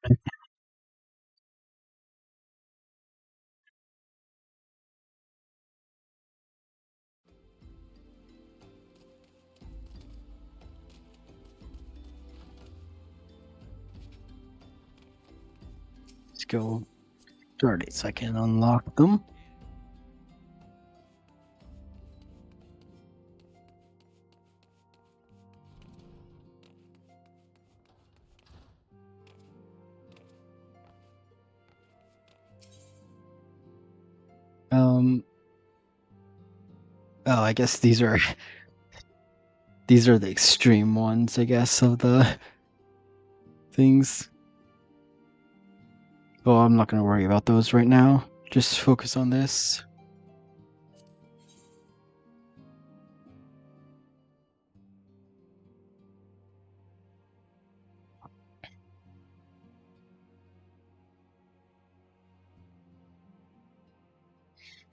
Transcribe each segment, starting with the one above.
Let's go 30 so I can unlock them. Oh, I guess these are the extreme ones, I guess, of the things. Well, I'm not gonna worry about those right now. Just focus on this.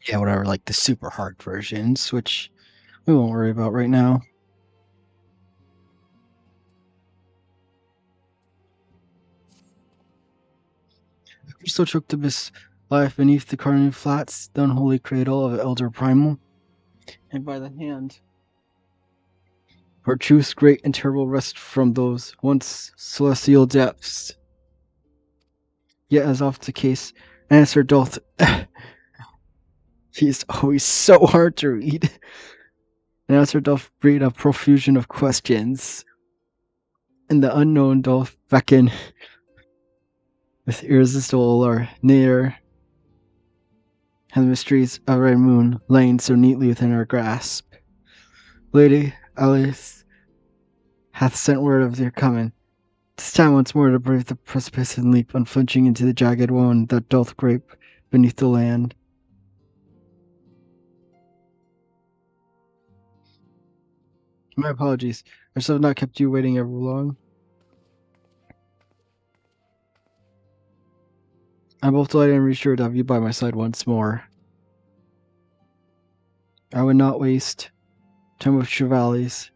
Yeah, whatever, like the super hard versions, which we won't worry about right now. Crystal took to this life beneath the Carnage Flats, the unholy cradle of Elder Primal, and by the hand. For truth's great and terrible rest from those once celestial depths. Yet, as oft the case, answer doth. He's always so hard to read. An answer doth breed a profusion of questions, and the unknown doth beckon with irresistible or near, and the mysteries of our moon laying so neatly within our grasp. Lady Alice hath sent word of their coming. 'Tis time once more to brave the precipice and leap unflinching into the jagged wound that doth grape beneath the land. My apologies. I should have not kept you waiting ever long. I'm both delighted and reassured to have you by my side once more. I would not waste time with trivialities.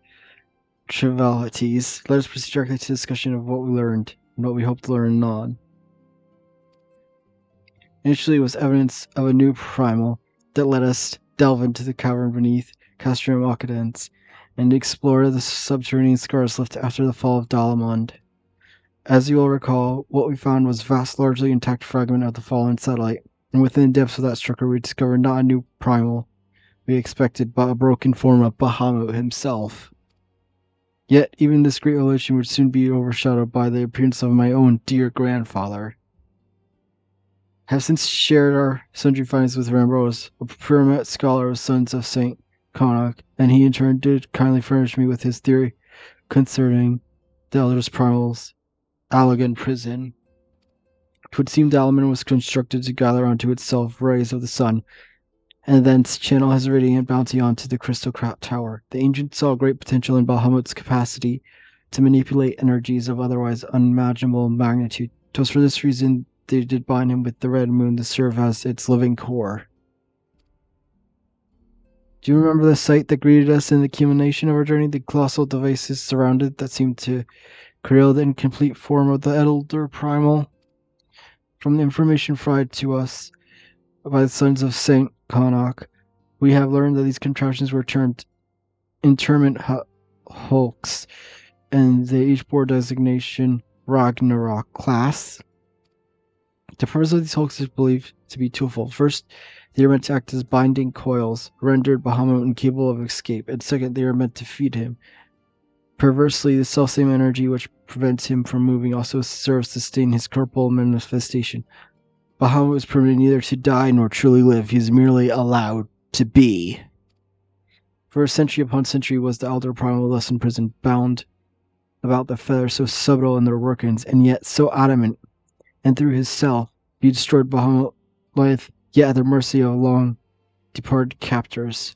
Let us proceed directly to discussion of what we learned and what we hope to learn anon. Initially, it was evidence of a new primal that let us delve into the cavern beneath Castrum Occidens and explore the subterranean scars left after the fall of Dalamond. As you will recall, what we found was a vast, largely intact fragment of the fallen satellite, and within the depths of that structure we discovered not a new primal we expected, but a broken form of Bahamut himself. Yet even this great revelation would soon be overshadowed by the appearance of my own dear grandfather. I have since shared our sundry findings with Rambrose, a pyramid scholar of Sons of St. Connacht, and he in turn did kindly furnish me with his theory concerning the eldest primal's Allegan prison. It would seem the element was constructed to gather onto itself rays of the sun, and thence channel his radiant bounty onto the crystal tower. The ancients saw great potential in Bahamut's capacity to manipulate energies of otherwise unimaginable magnitude. It was for this reason they did bind him with the red moon to serve as its living core. Do you remember the sight that greeted us in the culmination of our journey? The colossal devices surrounded that seemed to create the incomplete form of the elder primal. From the information provided to us by the Sons of St. Connacht, we have learned that these contraptions were termed interment hulks, and they each bore designation Ragnarok class. The purpose of these hulks is believed to be twofold. First, they are meant to act as binding coils, rendered Bahamut incapable of escape, and second, they are meant to feed him. Perversely, the selfsame energy which prevents him from moving also serves to sustain his corporal manifestation. Bahamut is permitted neither to die nor truly live. He is merely allowed to be. For century upon century was the elder primal thus imprisoned, bound about the feathers so subtle in their workings, and yet so adamant, and through his cell he destroyed Bahamut life, yet at the mercy of long departed captors.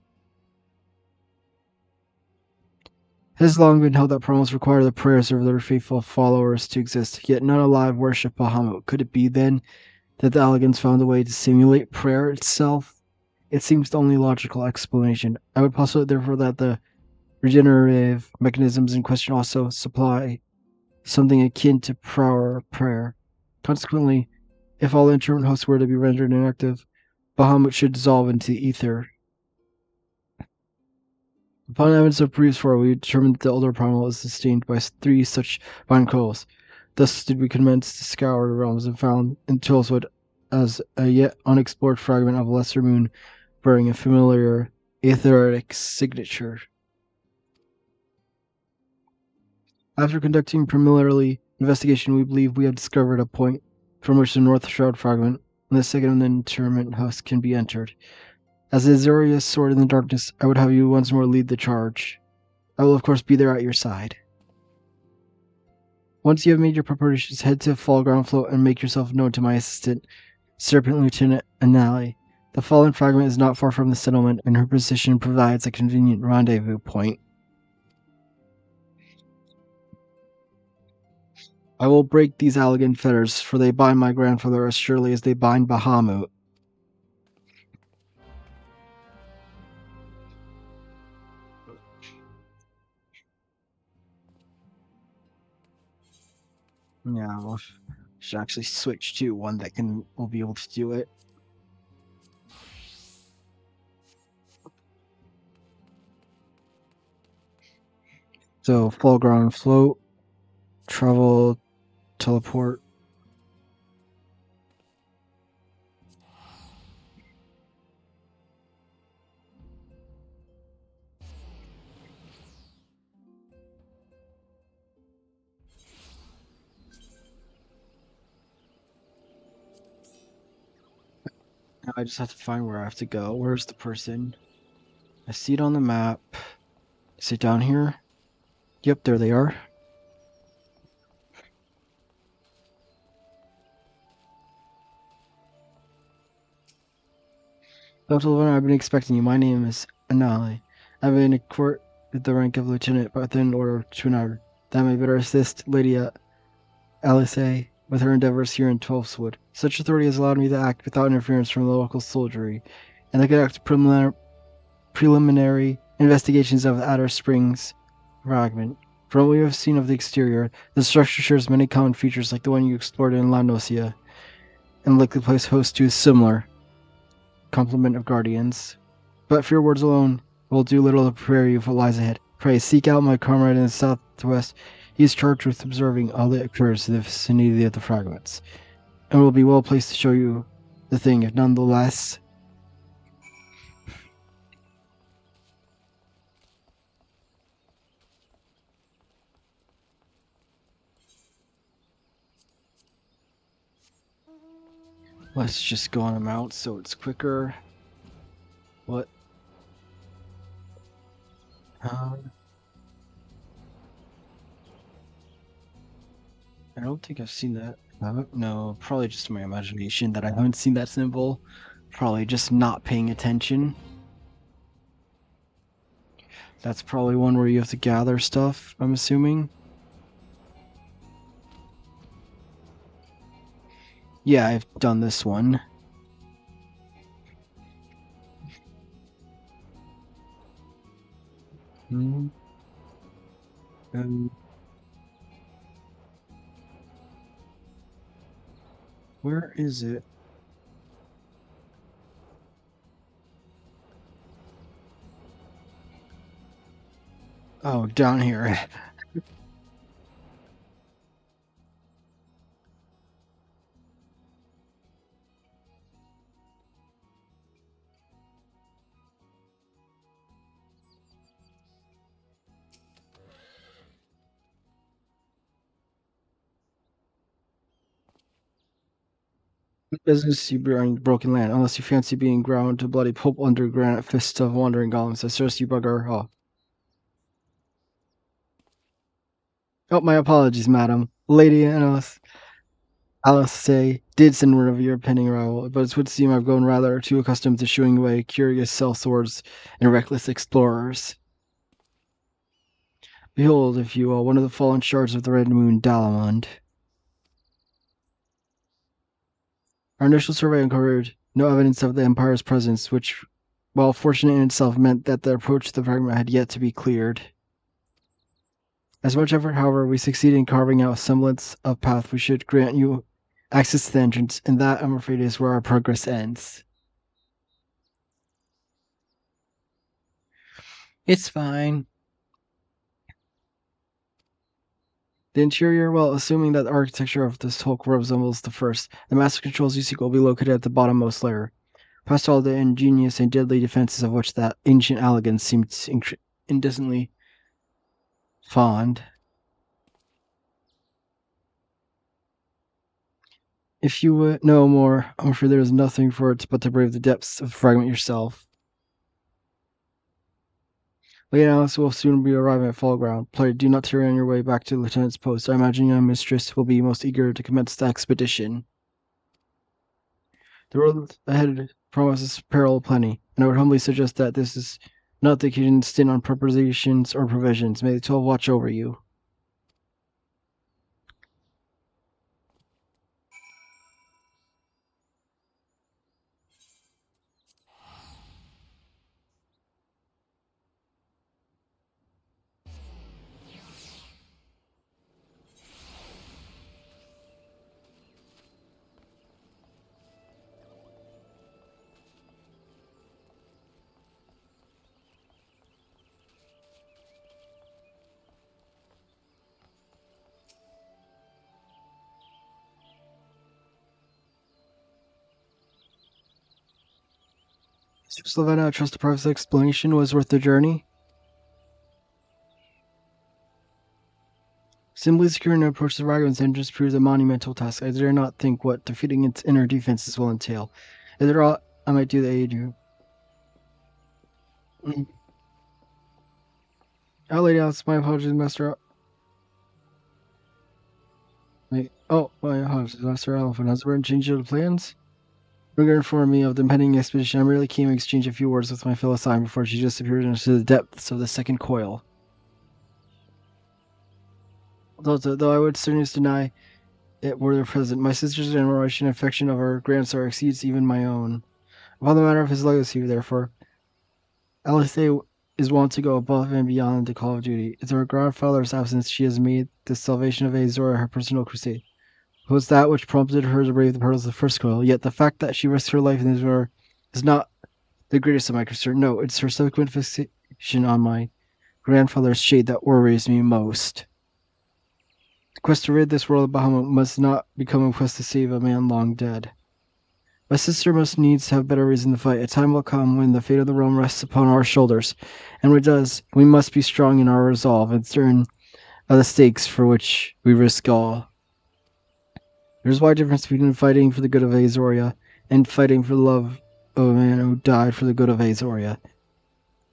It has long been held that primals require the prayers of their faithful followers to exist, yet none alive worship Bahamut. Could it be, then, that the Allegans found a way to simulate prayer itself? It seems the only logical explanation. I would postulate, therefore, that the regenerative mechanisms in question also supply something akin to prayer. Consequently, if all interment hosts were to be rendered inactive, Bahamut should dissolve into the ether. Upon evidence of previous four, we determined that the older primal is sustained by 3 such fine coils. Thus did we commence to scour the realms and found in Tollswood as a yet unexplored fragment of a lesser moon bearing a familiar aetheritic signature. After conducting preliminary investigation, we believe we have discovered a point from which the North Shroud fragment and the second interment host can be entered. As a Azorius sword in the darkness, I would have you once more lead the charge. I will of course be there at your side. Once you have made your preparations, head to Fall Ground Float and make yourself known to my assistant, Serpent Lieutenant Anali. The fallen fragment is not far from the settlement, and her position provides a convenient rendezvous point. I will break these elegant fetters, for they bind my grandfather as surely as they bind Bahamut. Yeah, well, should actually switch to one that will be able to do it. So, Fall Ground Float, Travel, Teleport. Now I just have to find where I have to go. Where's the person? I see it on the map. Is it down here? Yep, there they are. Dr. Levin, I've been expecting you. My name is Anali. I've been in court with the rank of lieutenant, but within order to another. That may better assist Lady Alice with her endeavors here in Twelfthwood. Such authority has allowed me to act without interference from the local soldiery, and to conduct preliminary investigations of Adder Springs fragment. From what we have seen of the exterior, the structure shares many common features like the one you explored in La Nocia, and likely place host to a similar complement of guardians. But for your words alone will do little to prepare you for what lies ahead. Pray seek out my comrade in the southwest. He is charged with observing all that occurs in the vicinity of the fragments, and will be well placed to show you the thing, if nonetheless. Let's just go on a mount so it's quicker. What? I don't think I've seen that. No, probably just my imagination that I haven't seen that symbol. Probably just not paying attention. That's probably one where you have to gather stuff, I'm assuming. Yeah, I've done this one. Where is it? Oh, down here. Business you bring broken land, unless you fancy being ground to bloody pulp under granite fists of wandering golems. I suggest you bugger off. Oh, my apologies, madam. Lady Alice did send word of your pending arrival, but it would seem I've grown rather too accustomed to shooing away curious sellswords and reckless explorers. Behold, if you will, one of the fallen shards of the Red Moon, Dalamond. Our initial survey uncovered no evidence of the Empire's presence, which, while fortunate in itself, meant that the approach to the fragment had yet to be cleared. As much effort, however, we succeeded in carving out a semblance of path we should grant you access to the entrance, and that, I'm afraid, is where our progress ends. It's fine. The interior, well, assuming that the architecture of this whole core resembles the first, the master controls you seek will be located at the bottommost layer. Past all the ingenious and deadly defenses of which that ancient elegance seemed indecently fond. If you would know more, I'm afraid there is nothing for it but to brave the depths of the fragment yourself. Lady Alice will soon be arriving at Fall Ground. Pray do not tarry on your way back to the lieutenant's post. I imagine young mistress will be most eager to commence the expedition. The road ahead promises peril plenty, and I would humbly suggest that this is not the occasion to stint on preparations or provisions. May the 12 watch over you. Slovena, I trust the prophet's explanation was worth the journey. Simply securing an approach to the Ragavan's entrance proves a monumental task. I dare not think what defeating its inner defenses will entail. Is there aught I might do to aid you? Oh, Lady Alice, my apologies, Master. My apologies, Master Elephant. Has there been change of the plans? Rigger informed me of the impending expedition. I merely came to exchange a few words with my fellow Scion before she disappeared into the depths of the second coil. Though I would certainly deny it were the present, my sister's admiration and affection of our grandsire exceeds even my own. Upon the matter of his legacy, therefore, Alice is wont to go above and beyond the call of duty. In her grandfather's absence, she has made the salvation of Azora her personal crusade. It was that which prompted her to brave the perils of the first coil, yet the fact that she risked her life in this war is not the greatest of my concern. No, it's her subsequent fixation on my grandfather's shade that worries me most. The quest to rid this world of Bahamut must not become a quest to save a man long dead. My sister must needs have better reason to fight. A time will come when the fate of the realm rests upon our shoulders, and when it does, we must be strong in our resolve and certain of the stakes for which we risk all. There's a wide difference between fighting for the good of Azoria and fighting for the love of a man who died for the good of Azoria.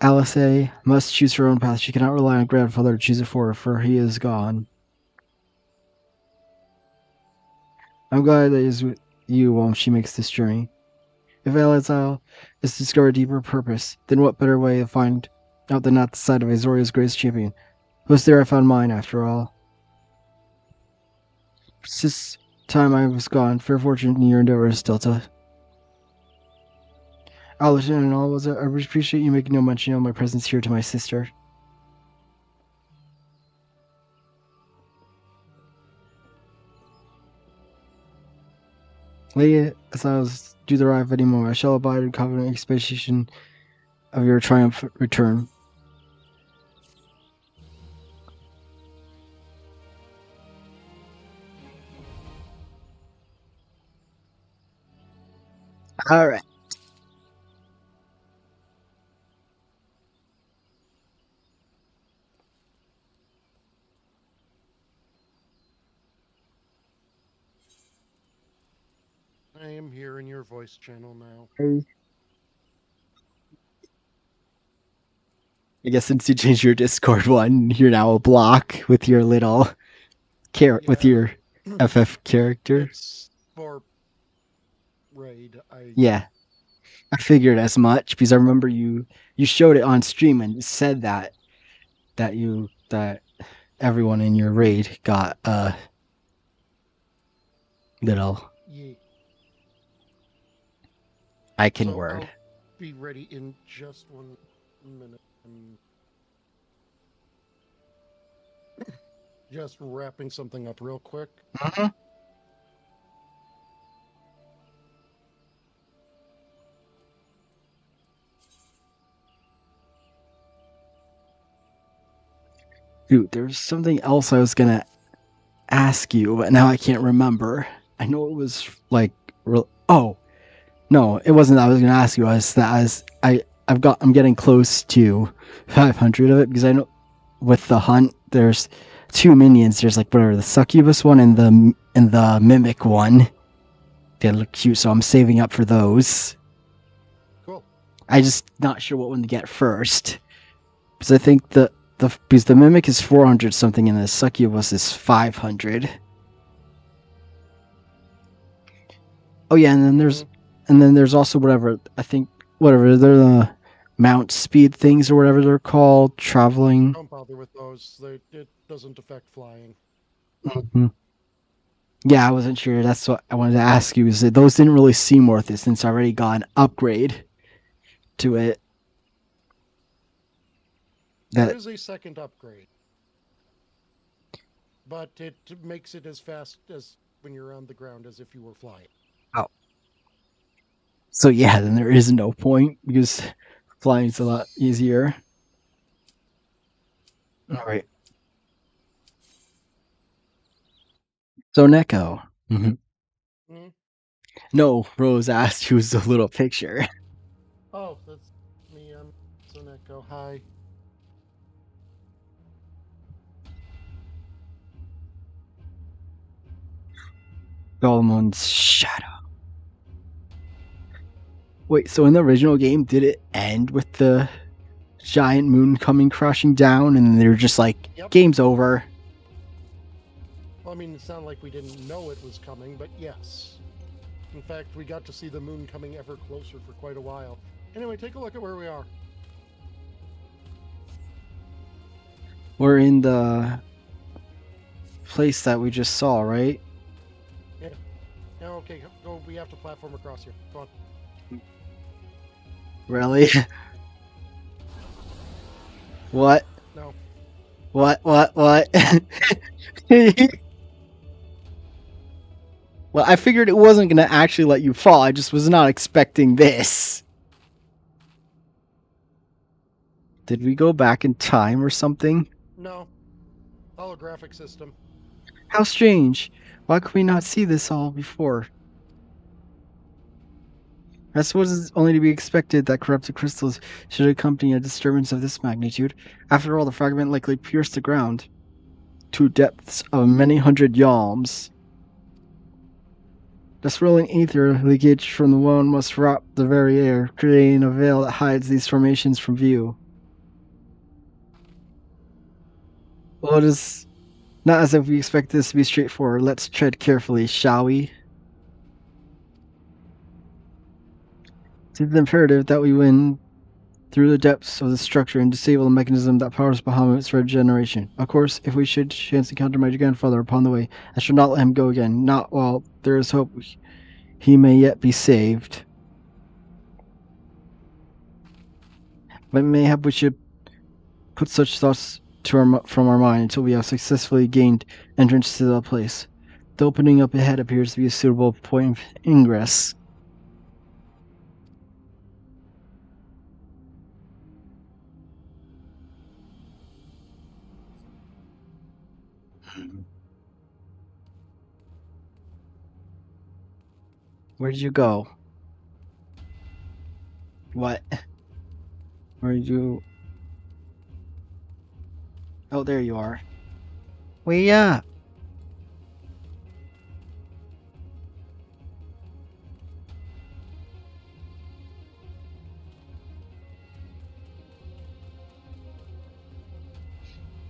Alice must choose her own path. She cannot rely on grandfather to choose it for her, for he is gone. I'm glad that is with you while she makes this journey. If Alice is to discover a deeper purpose, then what better way to find out than at the side of Azoria's greatest champion? It was there I found mine, after all. Since time I was gone, fair fortune in your endeavors, Delta. Lieutenant and all, I appreciate you making no mention of my presence here to my sister. Lady, as I was due to arrive any moment, I shall abide in confident expectation of your triumphant return. All right. I am here in your voice channel now. Hey. I guess since you changed your Discord one, you're now a block with your little with your FF character. It's for raid. Yeah, I figured as much because I remember you showed it on stream and said that that everyone in your raid got a little Yeah. icon word. I'll be ready in just 1 minute. I'm just wrapping something up real quick. Mm-hmm. Dude, there's something else I was gonna ask you, but now I can't remember. I know it was like, oh no, it wasn't that I was gonna ask you. I'm getting close to 500 of it because I know with the hunt there's two minions. There's like whatever the succubus one and the mimic one. They look cute, so I'm saving up for those. Cool. I just not sure what one to get first because I think because the mimic is 400 something and the succubus is 500. Oh yeah, and then there's also whatever I think whatever they're the mount speed things or whatever they're called, traveling. Don't bother with those. It doesn't affect flying. Mm-hmm. Yeah, I wasn't sure. That's what I wanted to ask you. Is that those didn't really seem worth it since I already got an upgrade to it. There That is a second upgrade, but it makes it as fast as when you're on the ground as if you were flying. oh, so yeah, then there is no point because flying's a lot easier. All right. So Neko. Mm-hmm. Hmm? No, Rose asked who's the little picture. Oh, that's me. I'm Soneko. Hi. Golomon's shadow. Wait, so in the original game, did it end with the giant moon coming crashing down and they're just like, Yep. game's over? Well, I mean, it's not like we didn't know it was coming, but yes. In fact, we got to see the moon coming ever closer for quite a while. Anyway, take a look at where we are. We're in the place that we just saw, right? Yeah. Now, okay, go. We have to platform across here. Go on. Really? What? No. What? Well, I figured it wasn't going to actually let you fall. I just was not expecting this. Did we go back in time or something? No. Holographic system. How strange. Why could we not see this all before? I suppose it's only to be expected that corrupted crystals should accompany a disturbance of this magnitude. After all, the fragment likely pierced the ground to depths of many hundred yalms. The swirling ether leakage from the wound must wrap the very air, creating a veil that hides these formations from view. Well, it is not as if we expect this to be straightforward. Let's tread carefully, shall we? It is imperative that we win through the depths of the structure and disable the mechanism that powers Bahamut's regeneration. Of course, if we should chance to encounter my grandfather upon the way, I shall not let him go again. Not while there is hope he may yet be saved. But mayhap we should put such thoughts from our mind until we have successfully gained entrance to the place. The opening up ahead appears to be a suitable point of ingress. Where did you go? What? Where did you... Oh, there you are. Way up!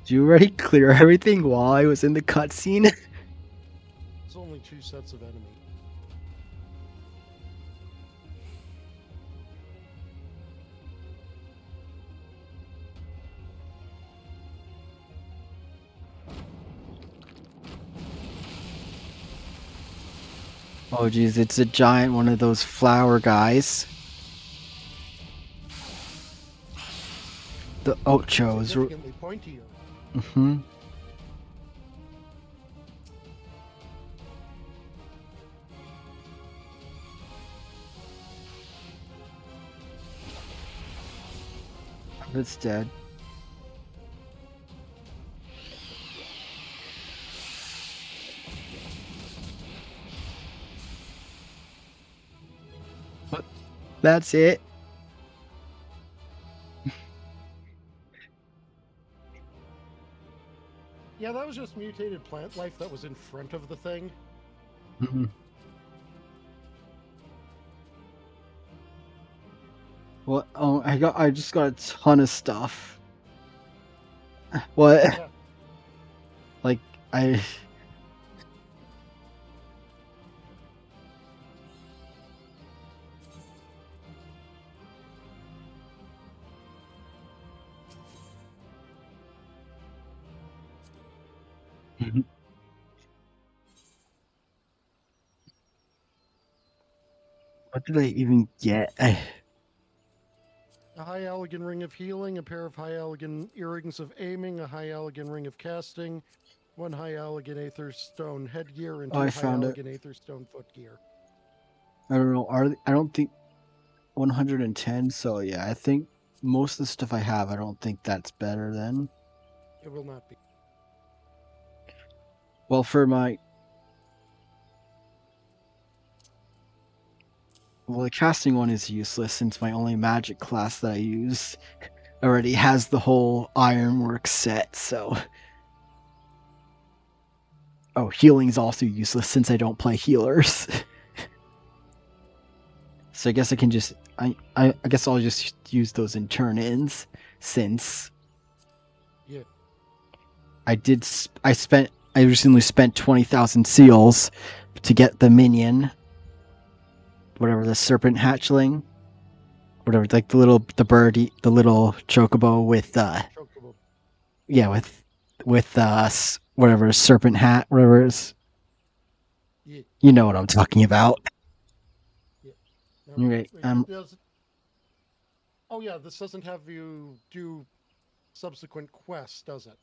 Did you already clear everything while I was in the cutscene? There's only 2 sets of enemies. Oh geez, it's a giant one of those flower guys. The Ochos. Significantly pointier. Mm-hmm. It's dead. That's it. Yeah, that was just mutated plant life that was in front of the thing. Mhm. What? Oh, I just got a ton of stuff. What? Yeah. Like I. What did I even get? A high elegant ring of healing, a pair of high elegant earrings of aiming, a high elegant ring of casting, one high elegant aether stone headgear, and Oh, two I high found it. elegant aether stone footgear. I don't know. I don't think 110. So yeah, I think most of the stuff I have, I don't think that's better than. It will not be. Well, for my. Well, the casting one is useless since my only magic class that I use already has the whole ironwork set, so. Oh, healing's also useless since I don't play healers. So I guess I can just. I guess I'll just use those in turn-ins since Yeah. I recently spent 20,000 seals to get the minion, whatever, the serpent hatchling, whatever, like the birdie, the little chocobo with Chocobo. yeah, with whatever serpent hat, whatever it is. Yeah. You know what I'm talking about. Yeah. No, Right. it does. Oh yeah, this doesn't have you do subsequent quests, does it?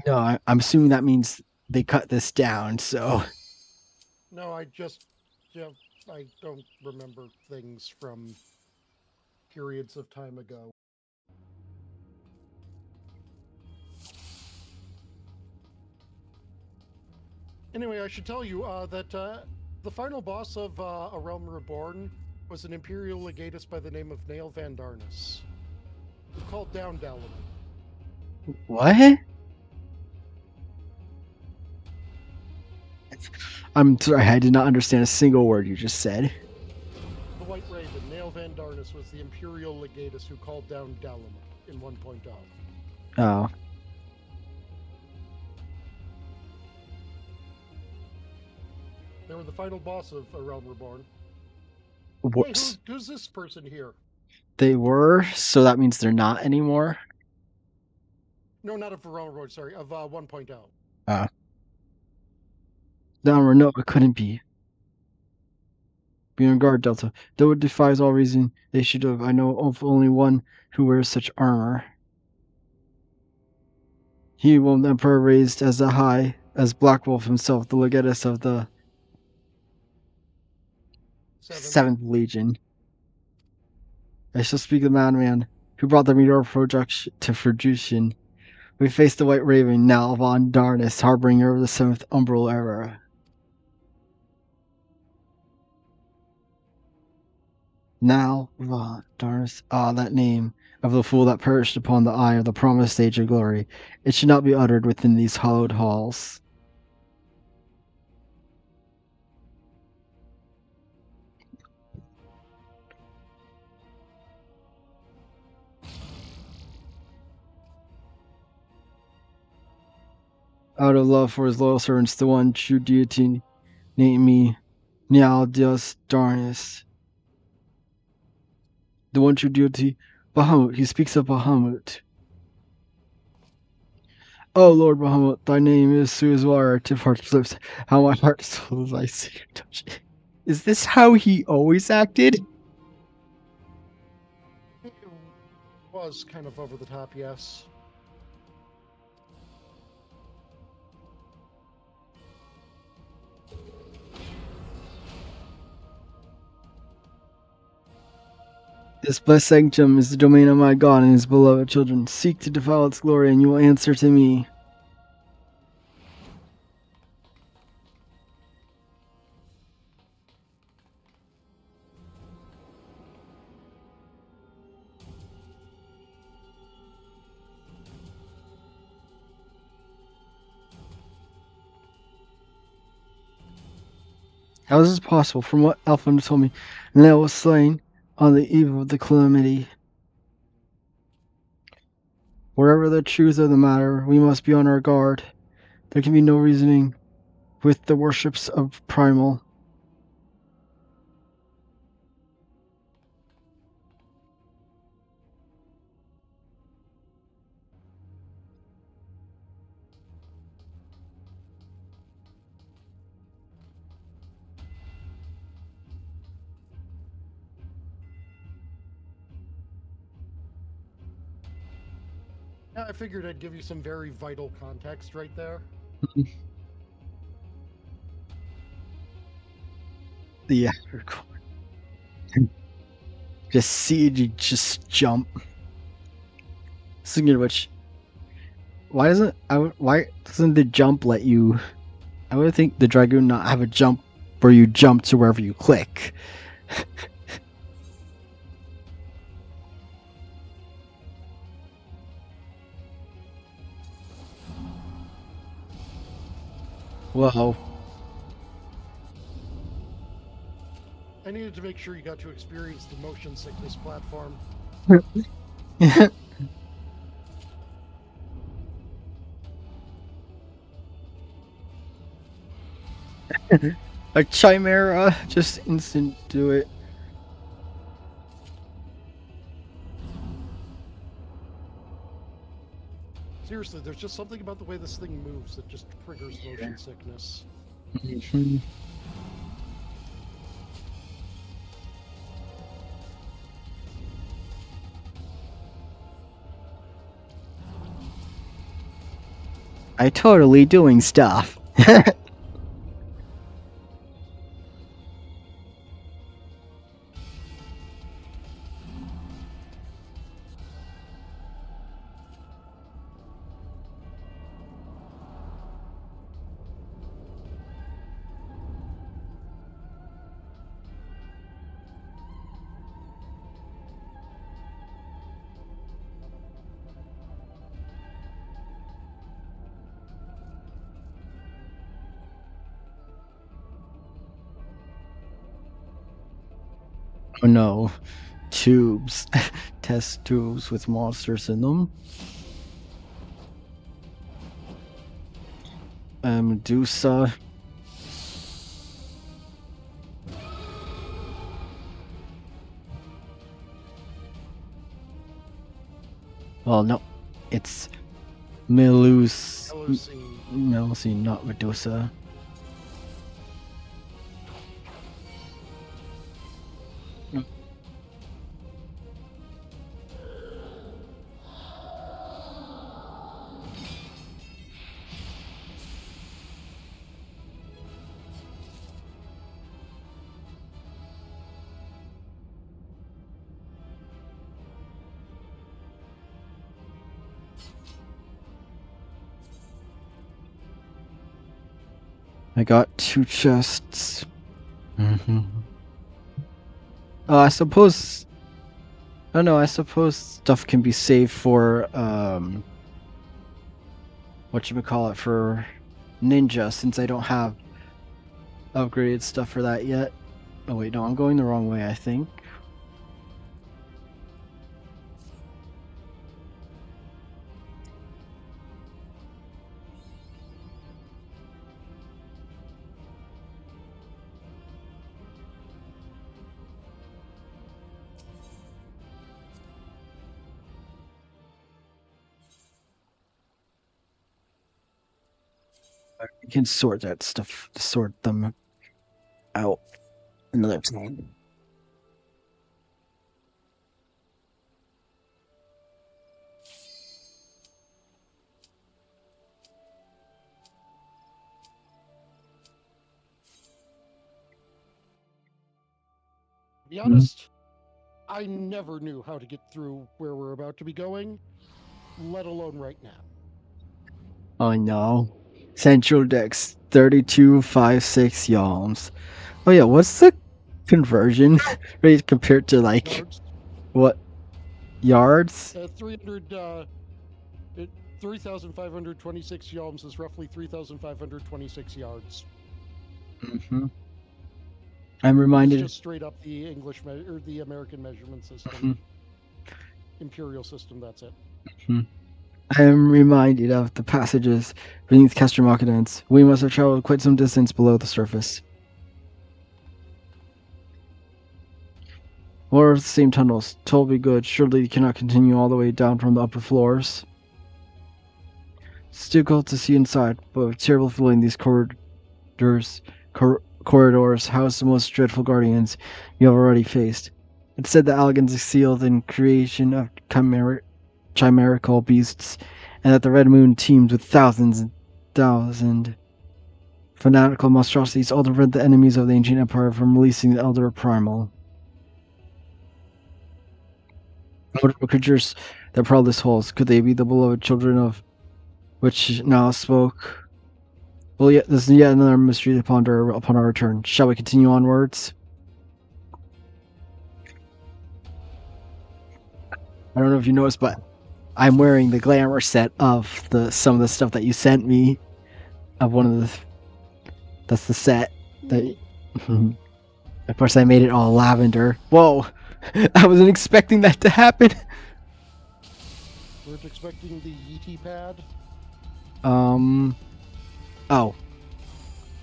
No, I'm assuming that means they cut this down. So No, I just, yeah, I don't remember things from periods of time ago. Anyway, I should tell you that the final boss of A Realm Reborn was an Imperial legatus by the name of Nail Van Darnus, who called down Dalaman. what? I'm sorry, I did not understand a single word you just said. The White Raven, Nail Van Darnus, was the Imperial legatus who called down Dalaman in 1.0. Oh, They were the final boss of A Realm Reborn. whoops. Hey, who's this person here? They were, so that means they're not anymore. No, not of A Realm Reborn, sorry, of 1.0. No, it couldn't be. Be on guard, Delta. Though it defies all reason, they should have. I know of only one who wears such armor. He will the Emperor raised as a high, as Black Wolf himself, the legatus of the Seventh. 7th Legion. I shall speak the madman who brought the meteor project to fruition. We face the White Raven, now von Darnus, harbinger of the 7th Umbral era. Now von Darnus, that name of the fool that perished upon the eye of the promised age of glory. It should not be uttered within these hallowed halls. Out of love for his loyal servants, the one true deity named me Nialdios Darnus. The one true deity, Bahamut. He speaks of Bahamut. Oh, Lord Bahamut, thy name is Suizwara, Tifhart's lips. How my heart is full of thy secret touch. Is this how he always acted? It was kind of over the top, yes. This blessed sanctum is the domain of my God and his beloved children. Seek to defile its glory, and you will answer to me. How is this possible? From what Alpha told me, Nell was slain on the eve of the calamity. Wherever the truth of the matter, we must be on our guard. There can be no reasoning with the worships of Primal. Yeah, I figured I'd give you some very vital context right there. Yeah. Just see you just jump. Speaking of which, why doesn't the jump let you? I would think the Dragoon not have a jump where you jump to wherever you click. Whoa. I needed to make sure you got to experience the motion sickness platform. A Chimera, just instant do it. Seriously, there's just something about the way this thing moves that just triggers motion sickness. I totally doing stuff. Oh no. Tubes. Test tubes with monsters in them. Medusa. Well, no. It's Melusine, not Medusa. I got 2 chests. I suppose. Oh no, I suppose stuff can be saved for whatchamacallit, for Ninja, since I don't have upgraded stuff for that yet. Oh wait, no, I'm going the wrong way, I think. You can sort that stuff, sort them out another time. To be honest, I never knew how to get through where we're about to be going, let alone right now. Oh no. Central Dex 3256 yalms. Oh yeah, what's the conversion rate compared to like Yards, what yards? 3,526 yalms is roughly 3,526 yards. Mm-hmm. I'm It's reminded. just straight up the English or the American measurement system, Mhm, imperial system. That's it. mhm. I am reminded of the passages beneath Castramakadens. We must have traveled quite some distance below the surface. Or the same tunnels. Toll be good. Surely you cannot continue all the way down from the upper floors. It's difficult to see inside, but with terrible feeling these corridors house the most dreadful guardians you have already faced. It's said that Alligans is sealed in creation of chimerical beasts, and that the Red Moon teems with thousands and thousands fanatical monstrosities, all to prevent the enemies of the ancient empire from releasing the Elder Primal. Whatever creatures that prowl this halls, could they be the beloved children of which now spoke? Well, yet this is yet another mystery to ponder upon our return. Shall we continue onwards? I don't know if you noticed, but I'm wearing the glamour set of some of the stuff that you sent me. Of one of the that's the set that. Of course, I made it all lavender. Whoa! I wasn't expecting that to happen. Weren't expecting the Yeti pad. Oh.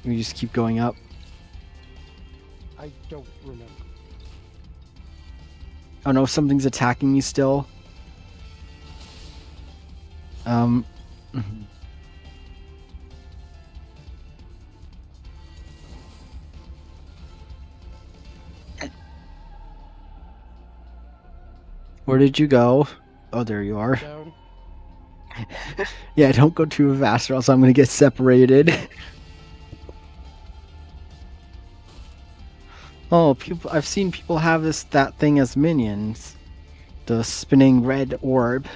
We just keep going up. I don't remember. Oh no, something's attacking me still. Um. Where did you go? Oh, there you are. Down. Yeah, don't go too fast or else I'm gonna get separated. Oh, people! I've seen people have that thing as minions. The spinning red orb.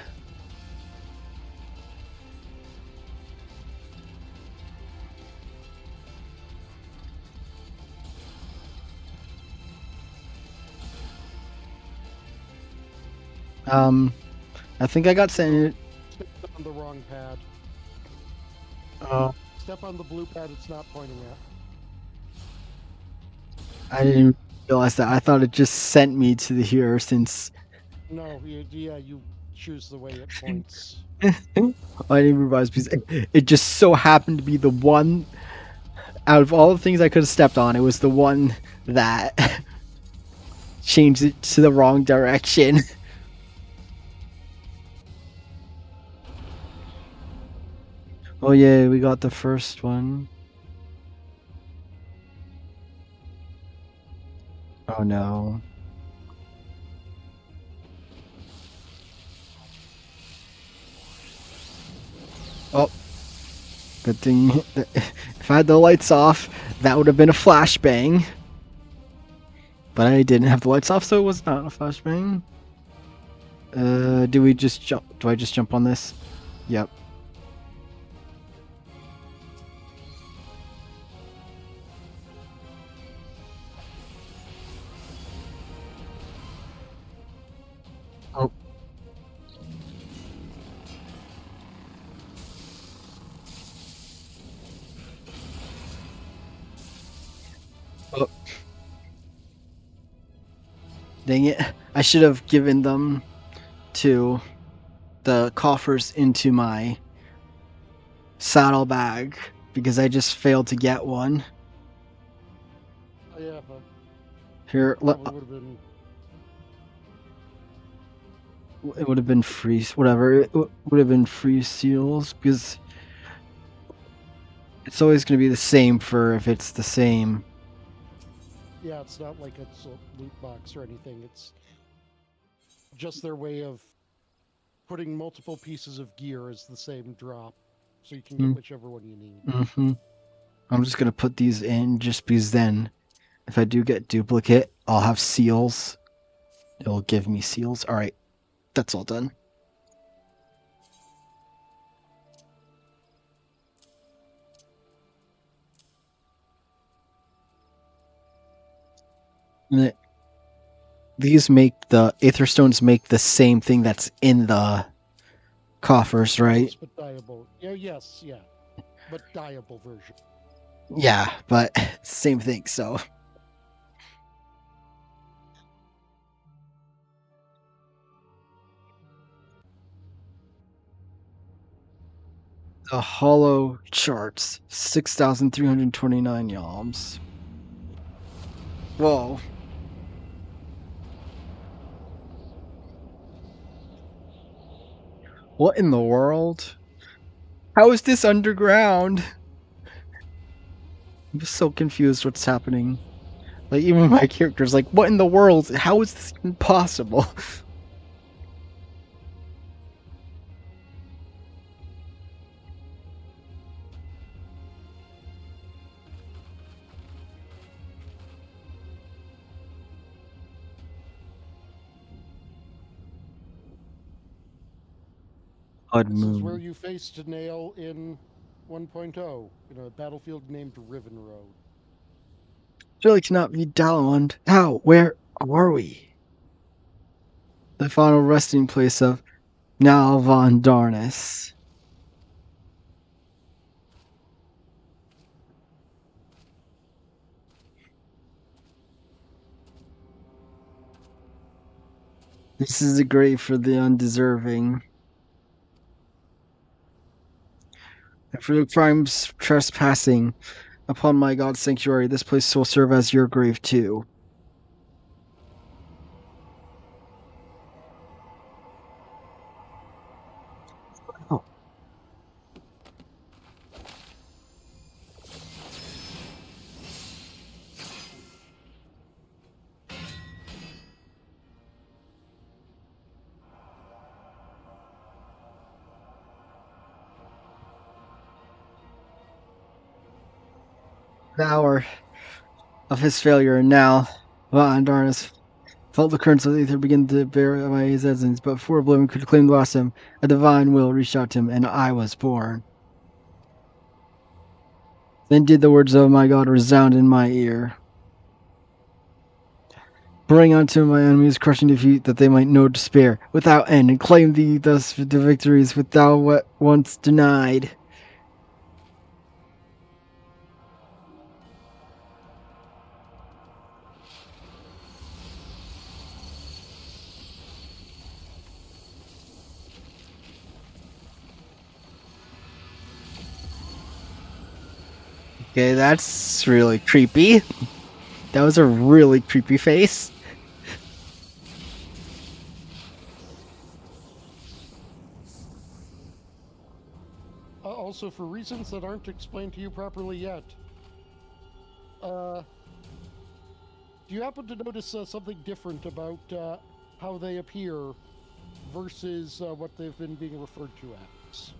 I think I got sent. Step on the wrong pad. Oh, Step on the blue pad. It's not pointing at. I didn't realize that. I thought it just sent me to the here since. No, yeah, you choose the way it points. I didn't realize because it just so happened to be the one out of all the things I could have stepped on. It was the one that changed it to the wrong direction. Oh yeah, we got the first one. Oh no. Oh, good thing if I had the lights off, that would have been a flashbang. But I didn't have the lights off, so it was not a flashbang. Do we just jump? Do I just jump on this? Yep. Oh. Oh. Dang it. I should have given them to the coffers into my saddlebag because I just failed to get one. Oh, yeah, but Here, would have been. it would have been free, whatever. It would have been free seals because it's always going to be the same for if it's the same. Yeah, it's not like it's a loot box or anything. It's just their way of putting multiple pieces of gear as the same drop, so you can get whichever one you need. Mm-hmm. I'm just going to put these in just because then if I do get duplicate, I'll have seals. It'll give me seals. All right, that's all done. These make the Aether Stones make the same thing that's in the coffers, right? Yes, but dyeable. Yeah, yes, yeah, but dyeable version. Yeah, but same thing. So The hollow charts 6,329 yalms. Whoa. What in the world? How is this underground? I'm just so confused what's happening. Like, even my character's like, what in the world? How is this even possible? Odd This is where moon. you faced a nail in 1.0 in a battlefield named Riven Road. Surely cannot be Dalamond. How? Where are we? The final resting place of Nalvan Darnus. This is a grave for the undeserving. And for the crimes trespassing upon my God's sanctuary, this place will serve as your grave too. Oh. The hour of his failure, and now Von Darnus felt the currents of the ether begin to bear by his essence, but before oblivion could claim to last him, a divine will reached out to him, and I was born. Then did the words of my God resound in my ear. Bring unto my enemies crushing defeat, that they might know despair without end, and claim thee thus the victories which thou once denied. Okay, that's really creepy. That was a really creepy face. Also, for reasons that aren't explained to you properly yet, do you happen to notice something different about how they appear versus what they've been being referred to as?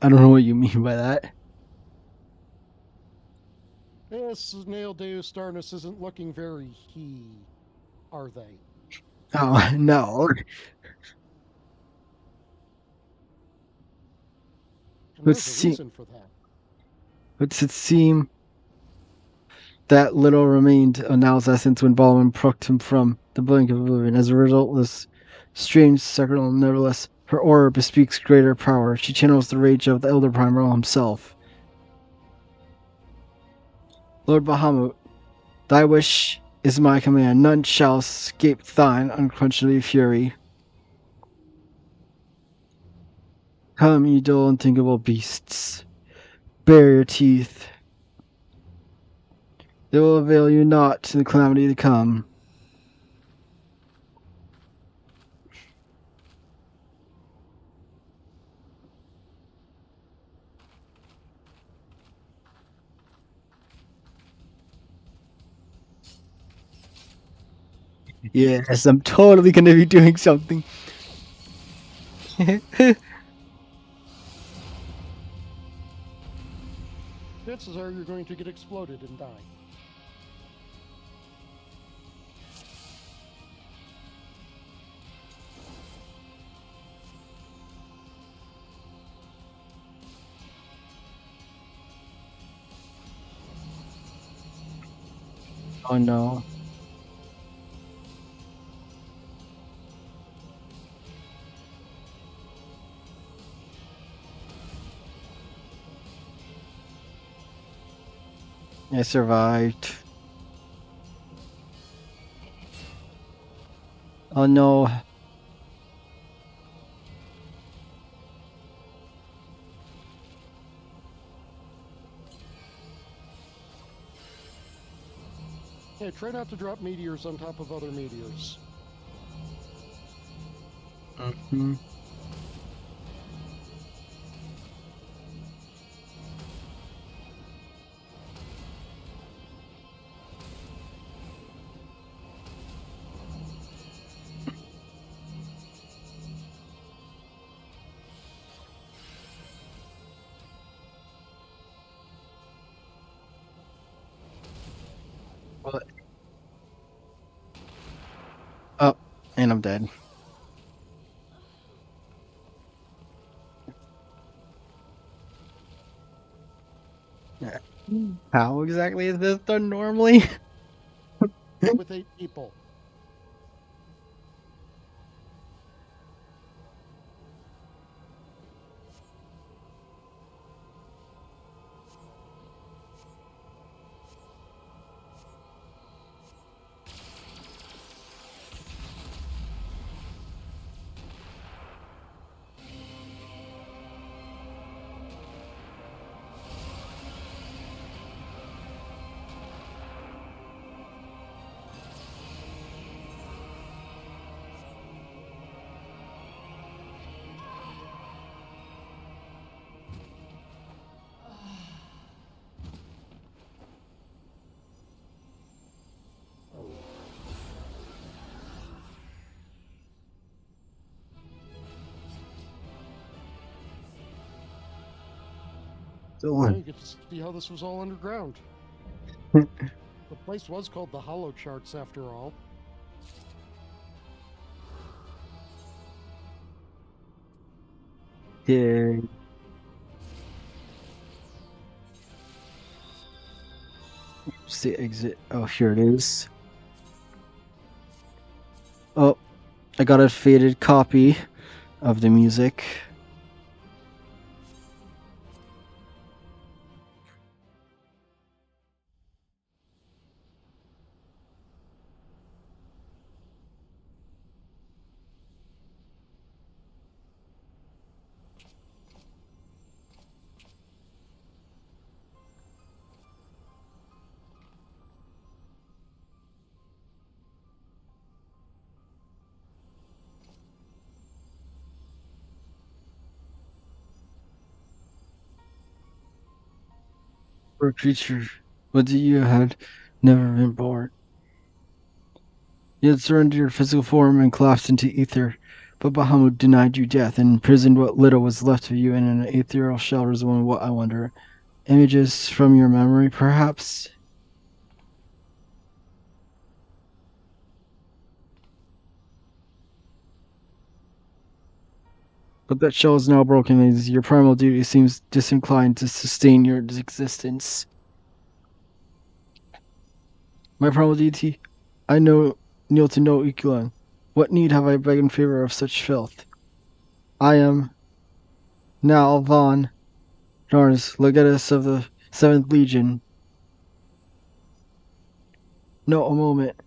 I don't know what you mean by that. Yes, Nail Deus Darnus isn't looking very are they? Oh, no. And Would there's a seem, reason for that. would it seem that little remained of Now's essence when Baldwin plucked him from the blink of oblivion. As a result, this strange secretary, nevertheless, her aura bespeaks greater power. She channels the rage of the Elder Primal himself. Lord Bahamut, thy wish is my command. None shall escape thine unquenchable fury. Come, ye dull, unthinkable beasts. Bare your teeth. They will avail you not to the calamity to come. Yes, I'm totally gonna be doing something. Chances are you're going to get exploded and die. Oh no. I survived. Oh no. Yeah, try not to drop meteors on top of other meteors. Mm-hmm. What? Oh, and I'm dead. Yeah. How exactly is this done normally? With 8 people. Yeah, So, you get to see how this was all underground. The place was called the Hollow Charts, after all. yeah. Where's the exit? Oh, here it is. Oh, I got a faded copy of the music. For a creature, but you had never been born. You had surrendered your physical form and collapsed into ether, but Bahamut denied you death and imprisoned what little was left of you in an ethereal shell resembling what I wonder. Images from your memory, perhaps? But that shell is now broken, and your primal duty seems disinclined to sustain your existence. My primal deity, I know kneel to no Ikulan. What need have I begged in favor of such filth? I am Nal von Narns, legatus of the 7th Legion. No, a moment.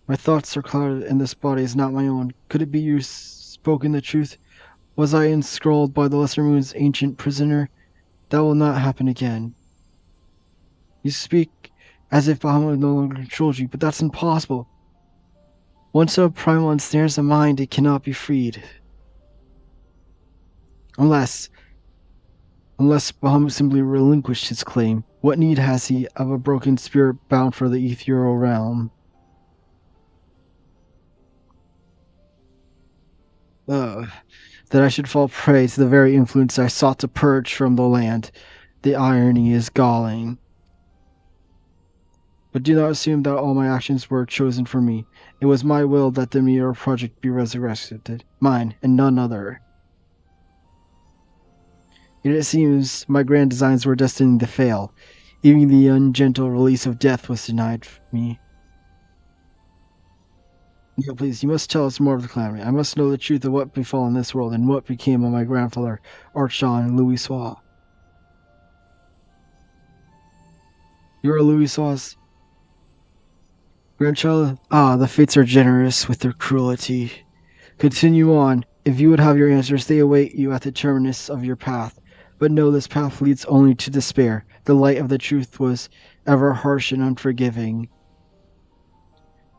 My thoughts are clouded, and this body is not my own. Could it be you spoken the truth? Was I enscrolled by the Lesser Moon's ancient prisoner? That will not happen again. You speak as if Bahamut no longer controls you, but that's impossible. Once a primal ensnares a mind, it cannot be freed. Unless Bahamut simply relinquished his claim. What need has he of a broken spirit bound for the ethereal realm? Ugh. That I should fall prey to the very influence I sought to purge from the land. The irony is galling. But do not assume that all my actions were chosen for me. It was my will that the Meteor Project be resurrected. Mine, and none other. Yet it seems my grand designs were destined to fail. Even the ungentle release of death was denied me. No, please, you must tell us more of the calamity. I must know the truth of what befell in this world and what became of my grandfather, Archon Louisois. You are Louisois' grandchild? Ah, the fates are generous with their cruelty. Continue on. If you would have your answers, they await you at the terminus of your path. But know this path leads only to despair. The light of the truth was ever harsh and unforgiving.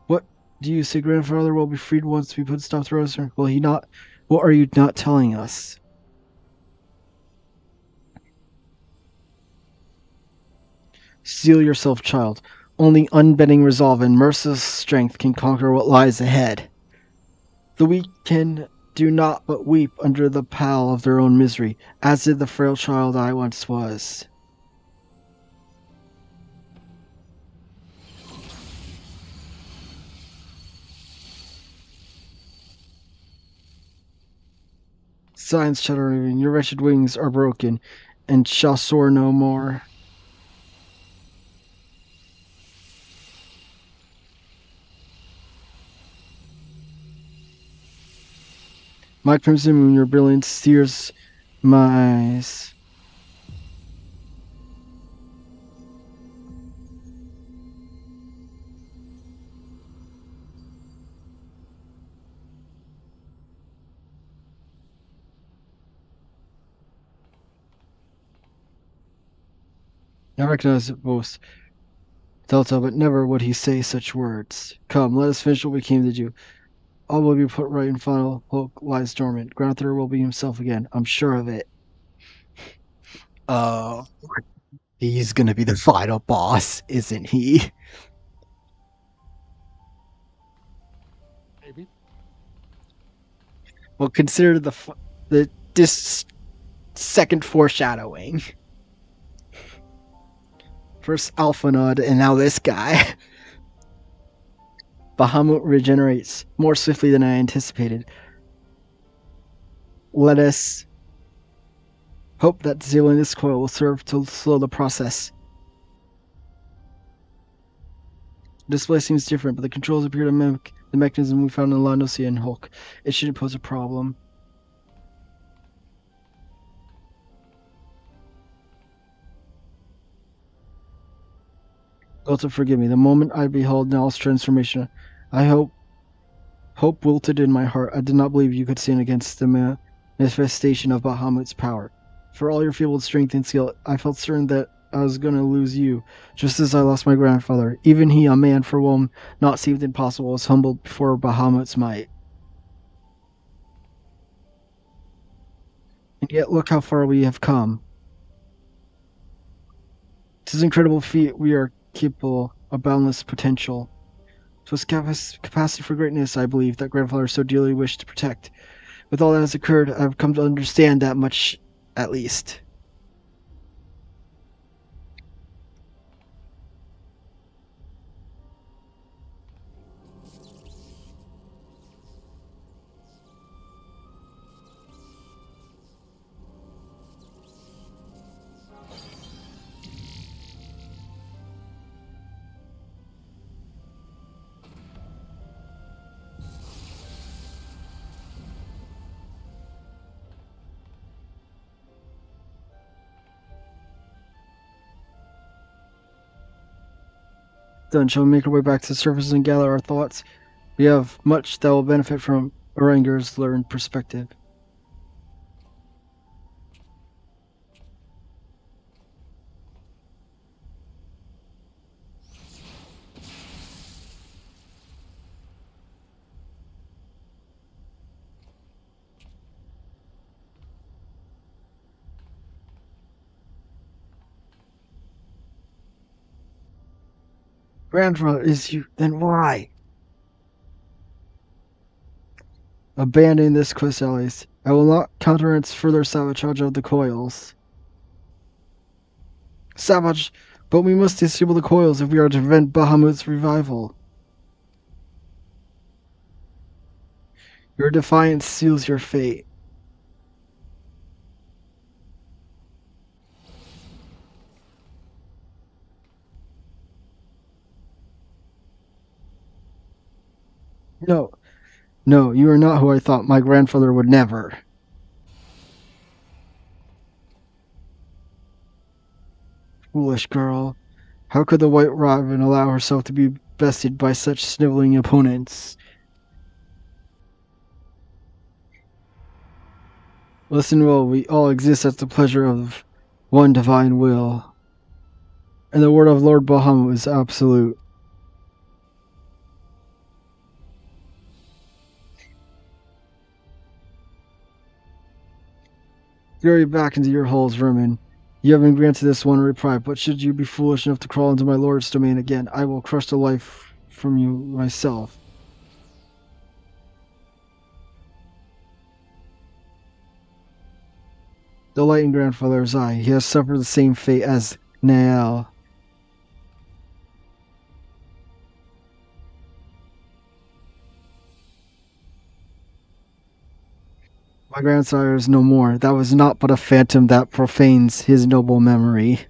What do you say, grandfather will be freed once we put stop to Rosa? Will he not? What are you not telling us? Steel yourself, child. Only unbending resolve and merciless strength can conquer what lies ahead. The weak can do naught but weep under the pall of their own misery, as did the frail child I once was. Signs shuddering, your wretched wings are broken, and shall soar no more. My crimson moon, your brilliance steers my eyes. I recognize it both, Delta, but never would he say such words. Come, let us finish what we came to do. All will be put right and final hope lies dormant. Granther will be himself again. I'm sure of it. Uh, he's gonna be the final boss, isn't he? Maybe. Well, consider the this second foreshadowing. First Alphanod, and now this guy. Bahamut regenerates more swiftly than I anticipated. Let us hope that disabling this coil will serve to slow the process. The display seems different, but the controls appear to mimic the mechanism we found in La Nocia and Hulk. It shouldn't pose a problem. Delta, forgive me. The moment I beheld Nal's transformation, I hope wilted in my heart. I did not believe you could stand against the manifestation of Bahamut's power. For all your feeble strength and skill, I felt certain that I was going to lose you, just as I lost my grandfather. Even he, a man for whom naught seemed impossible, was humbled before Bahamut's might. And yet look how far we have come. 'Tis an incredible feat we are capable of boundless potential. 'Twas capacity for greatness, I believe, that grandfather so dearly wished to protect. With all that has occurred, I have come to understand that much, at least. Then shall we make our way back to the surface and gather our thoughts? We have much that will benefit from Oranger's learned perspective. Grandfather is you, then why? Abandon this quest, allies. I will not countenance further sabotage of the coils. Savage, but we must disable the coils if we are to prevent Bahamut's revival. Your defiance seals your fate. No, no, you are not who I thought. My grandfather would never. Foolish girl. How could the White Raven allow herself to be bested by such sniveling opponents? Listen well, we all exist at the pleasure of one divine will. And the word of Lord Bahamut is absolute. Hurry back into your holes, vermin. You have been granted this one reprieve, but should you be foolish enough to crawl into my lord's domain again, I will crush the life from you myself. The Lighting Grandfather is I. He has suffered the same fate as Nael. My grandsire is no more. That was not but a phantom that profanes his noble memory.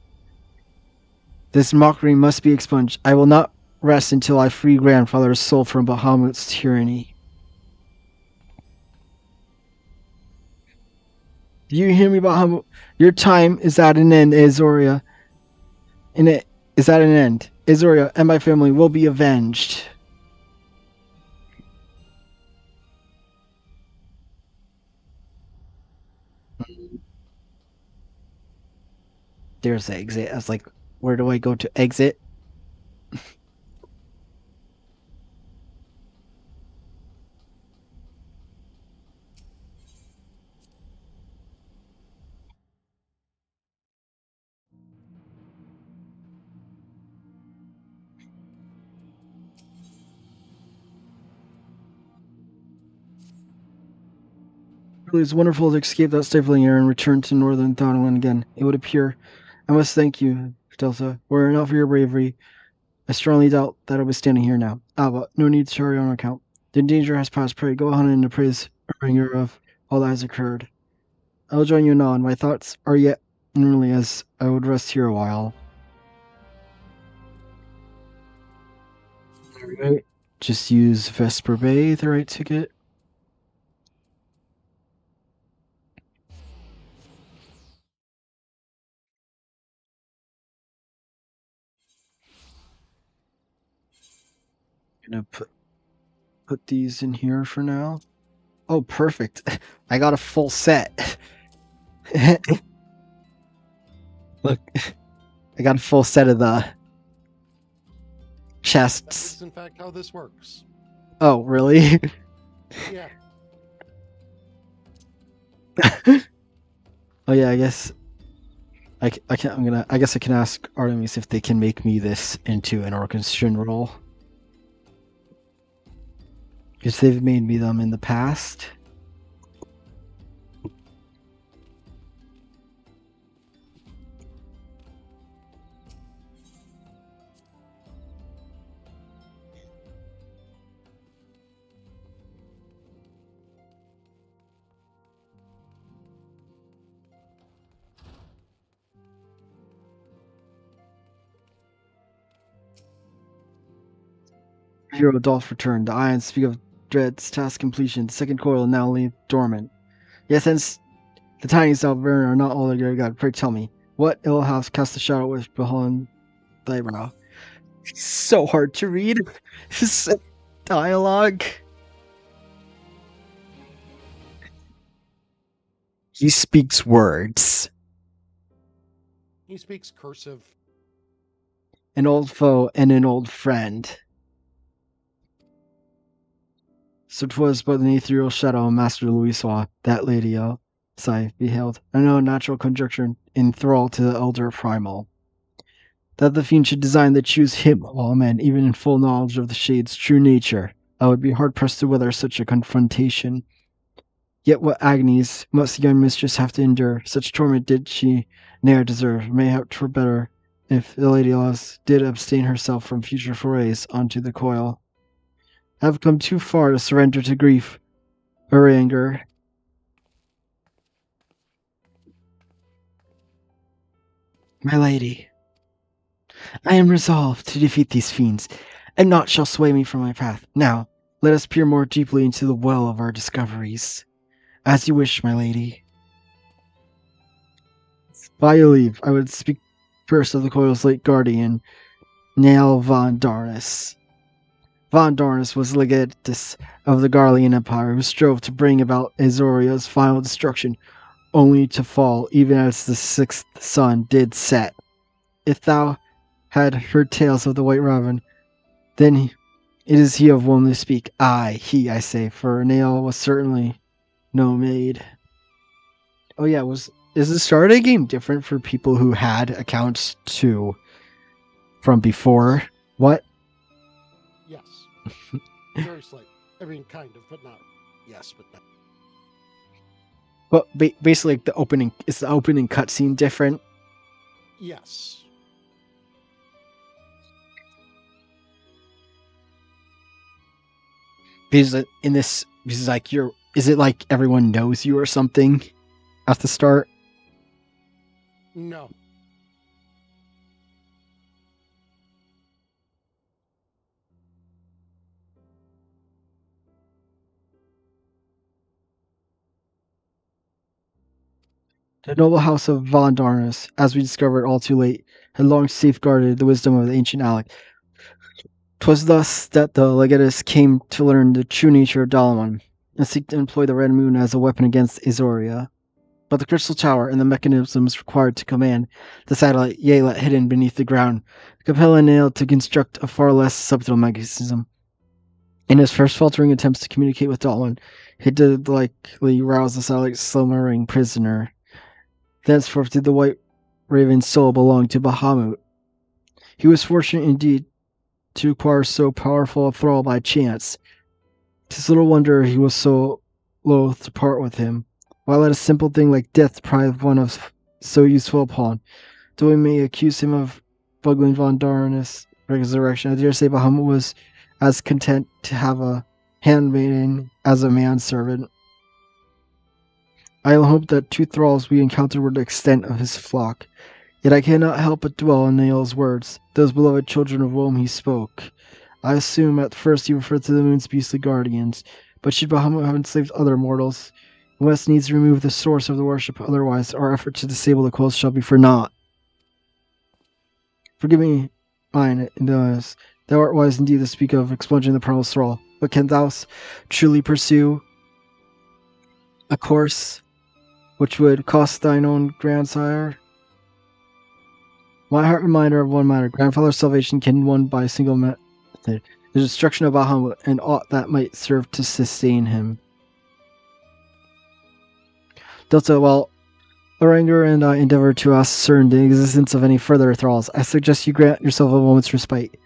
This mockery must be expunged. I will not rest until I free grandfather's soul from Bahamut's tyranny. Do you hear me, Bahamut? Your time is at an end, Azoria. And it is at an end. Azoria and my family will be avenged. There's the exit. I was like, where do I go to exit? Really, it's wonderful to escape that stifling air and return to northern Thailand again. It would appear. I must thank you, Delta. Were it not for your bravery, I strongly doubt that I was standing here now. But no need to hurry on account. The danger has passed. Pray go on and praise bringer of all that has occurred. I will join you anon. My thoughts are yet nearly as I would rest here a while. Alright. Just use Vesper Bay, the right ticket. Gonna put these in here for now. Oh, perfect. I got a full set. Look, I got a full set of the That chests. is, in fact, how this works. Oh, really? Yeah. Oh yeah, I guess I guess I can ask Artemis if they can make me this into an orchestration role. Because they've made me them in the past. Hero Dolph returned. The ions speak of Dread's task completion. The second coil now lay dormant. Yes, hence the tiny Salvarian are not all that your god. Pray tell me, what ill hath cast a shadow with behind thy brow? It's so hard to read. This dialogue. He speaks words. He speaks cursive. An old foe and an old friend. So 'twas but an ethereal shadow Master Louisois, that lady sigh beheld, and no natural conjecture in thrall to the elder primal. That the fiend should design to choose him of all men, even in full knowledge of the shade's true nature, I would be hard pressed to weather such a confrontation. Yet what agonies must the young mistress have to endure? Such torment did she ne'er deserve. Mayhap 'twere better if the Lady Laws did abstain herself from future forays onto the coil. Have come too far to surrender to grief or anger. My lady, I am resolved to defeat these fiends, and naught shall sway me from my path. Now, let us peer more deeply into the well of our discoveries. As you wish, my lady. By your leave, I would speak first of the coil's late guardian, Nael von Darnus. Von Darnus was legatus of the Garlean Empire, who strove to bring about Azoria's final destruction, only to fall even as the sixth sun did set. If thou had heard tales of the White Raven. Then it is he of whom they speak. Aye, he, I say, for Nail was certainly no maid. Oh yeah, is the start of the game different for people who had accounts too from before? Yes. What? Yes. Very slight. I mean, kind of, but not. Yes, but not. But basically, like the opening cutscene different? Yes. Because in this, because like is it like everyone knows you or something at the start? No. The noble house of Von Darnus, as we discovered all too late, had long safeguarded the wisdom of the ancient Alec. 'Twas thus that the legatus came to learn the true nature of Dalamon, and seek to employ the Red Moon as a weapon against Azoria. But the crystal tower and the mechanisms required to command the satellite Yaylet hidden beneath the ground compel a nail to construct a far less subtle mechanism. In his first faltering attempts to communicate with Dalamon, he did likely rouse the satellite's slumbering prisoner. Thenceforth did the White Raven's soul belong to Bahamut. He was fortunate indeed to acquire so powerful a thrall by chance. 'Tis little wonder he was so loath to part with him, while let a simple thing like death deprive one of so useful a pawn. Though we may accuse him of bungling Von Darnus' resurrection, I dare say Bahamut was as content to have a handmaiden as a manservant. I hope that two thralls we encountered were the extent of his flock. Yet I cannot help but dwell on Nael's words, those beloved children of whom he spoke. I assume at first he referred to the moon's beastly guardians, but should Bahamut have enslaved other mortals, we must needs remove the source of the worship, otherwise our effort to disable the coils shall be for naught. Forgive me, mine, Indonus. Thou art wise indeed to speak of expunging the primal thrall, but canst thou truly pursue a course which would cost thine own grandsire? My heart reminder of one matter. Grandfather's salvation can be won by a single method. The destruction of Bahamut and aught that might serve to sustain him. Delta, while Oranger and I endeavor to ascertain the existence of any further thralls, I suggest you grant yourself a moment's respite.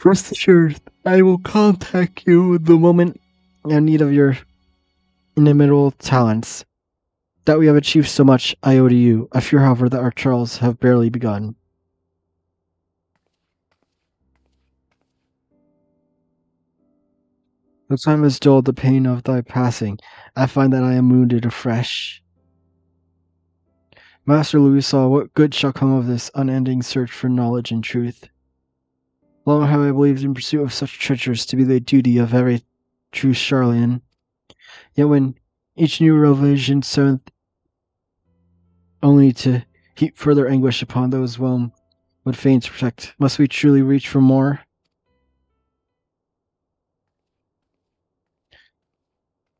Rest assured, I will contact you the moment I have need of your inimitable talents. That we have achieved so much, I owe to you. I fear, however, that our trials have barely begun. The time has dulled the pain of thy passing. I find that I am wounded afresh. Master Louisa, what good shall come of this unending search for knowledge and truth? Long have I believed in pursuit of such treasures to be the duty of every true Charlian. Yet when each new revelation serveth only to heap further anguish upon those whom would fain to protect, must we truly reach for more?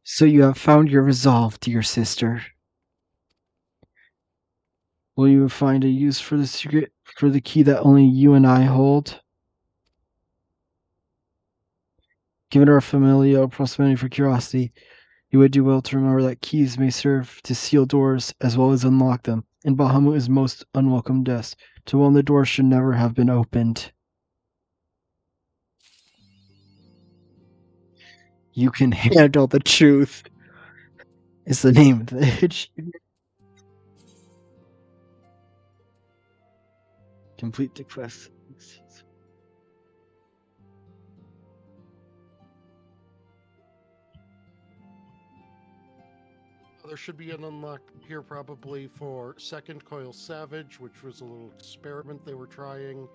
So you have found your resolve, dear sister. Will you find a use for the secret, for the key that only you and I hold? Given our familial proximity for curiosity, you would do well to remember that keys may serve to seal doors as well as unlock them, and Bahamut is most unwelcome guest, to whom the door should never have been opened. You can handle the truth, is the name of the achievement. Complete the quest. There should be an unlock here probably for Second Coil Savage, which was a little experiment they were trying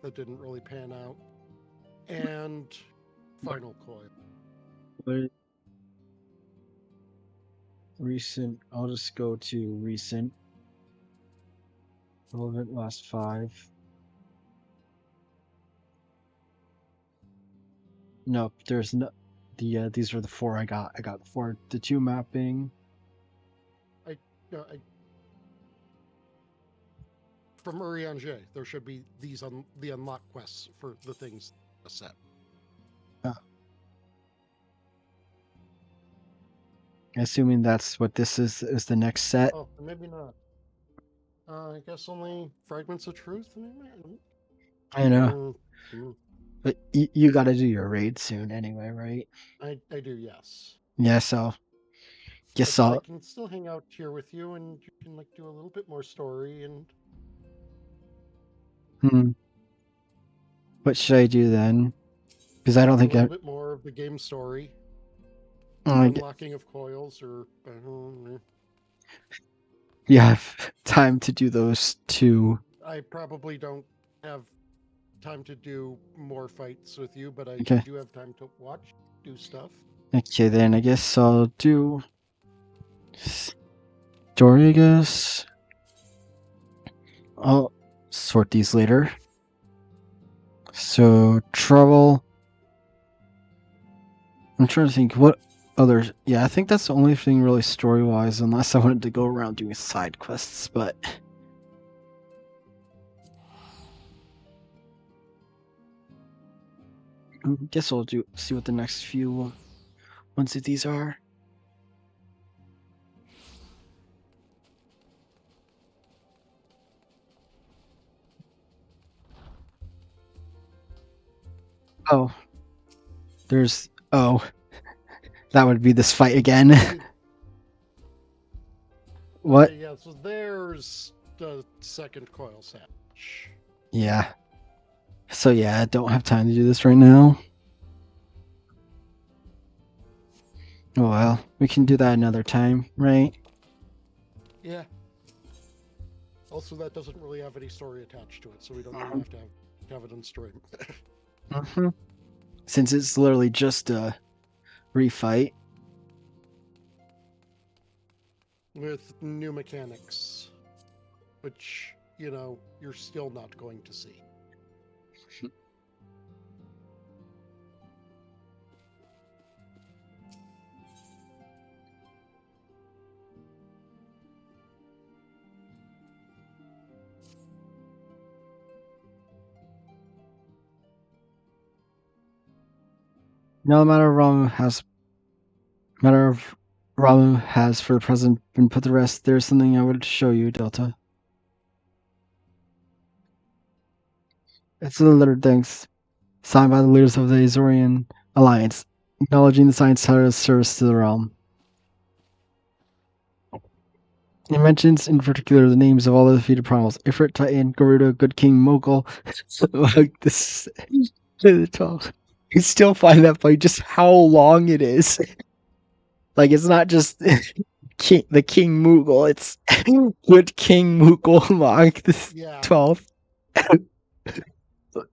that didn't really pan out, and Final Coil. But recent, I'll just go to recent. Relevant last 5. Nope, there's no. These are the 4 I got. I got the 2 mapping. from Urianger, there should be these the unlock quests for the things set. Assuming that's what this is the next set. Oh, maybe not. I guess only fragments of truth. I know, Mm, but you got to do your raid soon anyway, right? I do, yes. Yeah, so guess But I I'll. can still hang out here with you, and you can like do a little bit more story and Hmm, what should I do then? Because I don't do a think little bit more of the game story, I unlocking of coils, or you have time to do those two. I probably don't have time to do more fights with you, but I Okay. do have time to watch, do stuff. Okay, then I guess I'll do story. I guess I'll sort these later. So trouble. I'm trying to think what other. Yeah, I think that's the only thing really story wise, unless I wanted to go around doing side quests. But I guess I'll see what the next few ones of these are. Oh, there's. Oh, that would be this fight again. What? Okay, yeah, so there's the second coil hatch. Yeah. So yeah, I don't have time to do this right now. Oh well, we can do that another time, right? Yeah. Also, that doesn't really have any story attached to it, so we don't even have to have it on stream. Mm-hmm. Since it's literally just a refight. With new mechanics, which, you're still not going to see. No matter of Ramu has for the present been put to rest, there's something I would show you, Delta. It's a letter thanks signed by the leaders of the Azorian Alliance, acknowledging the science of service to the realm. It mentions in particular the names of all the defeated primals: Ifrit, Titan, Garuda, Good King, Mogul. Like this, the 12. You still find that funny just how long it is. Like it's not just the King Moogle, it's Good King Moogle Mark the 12th.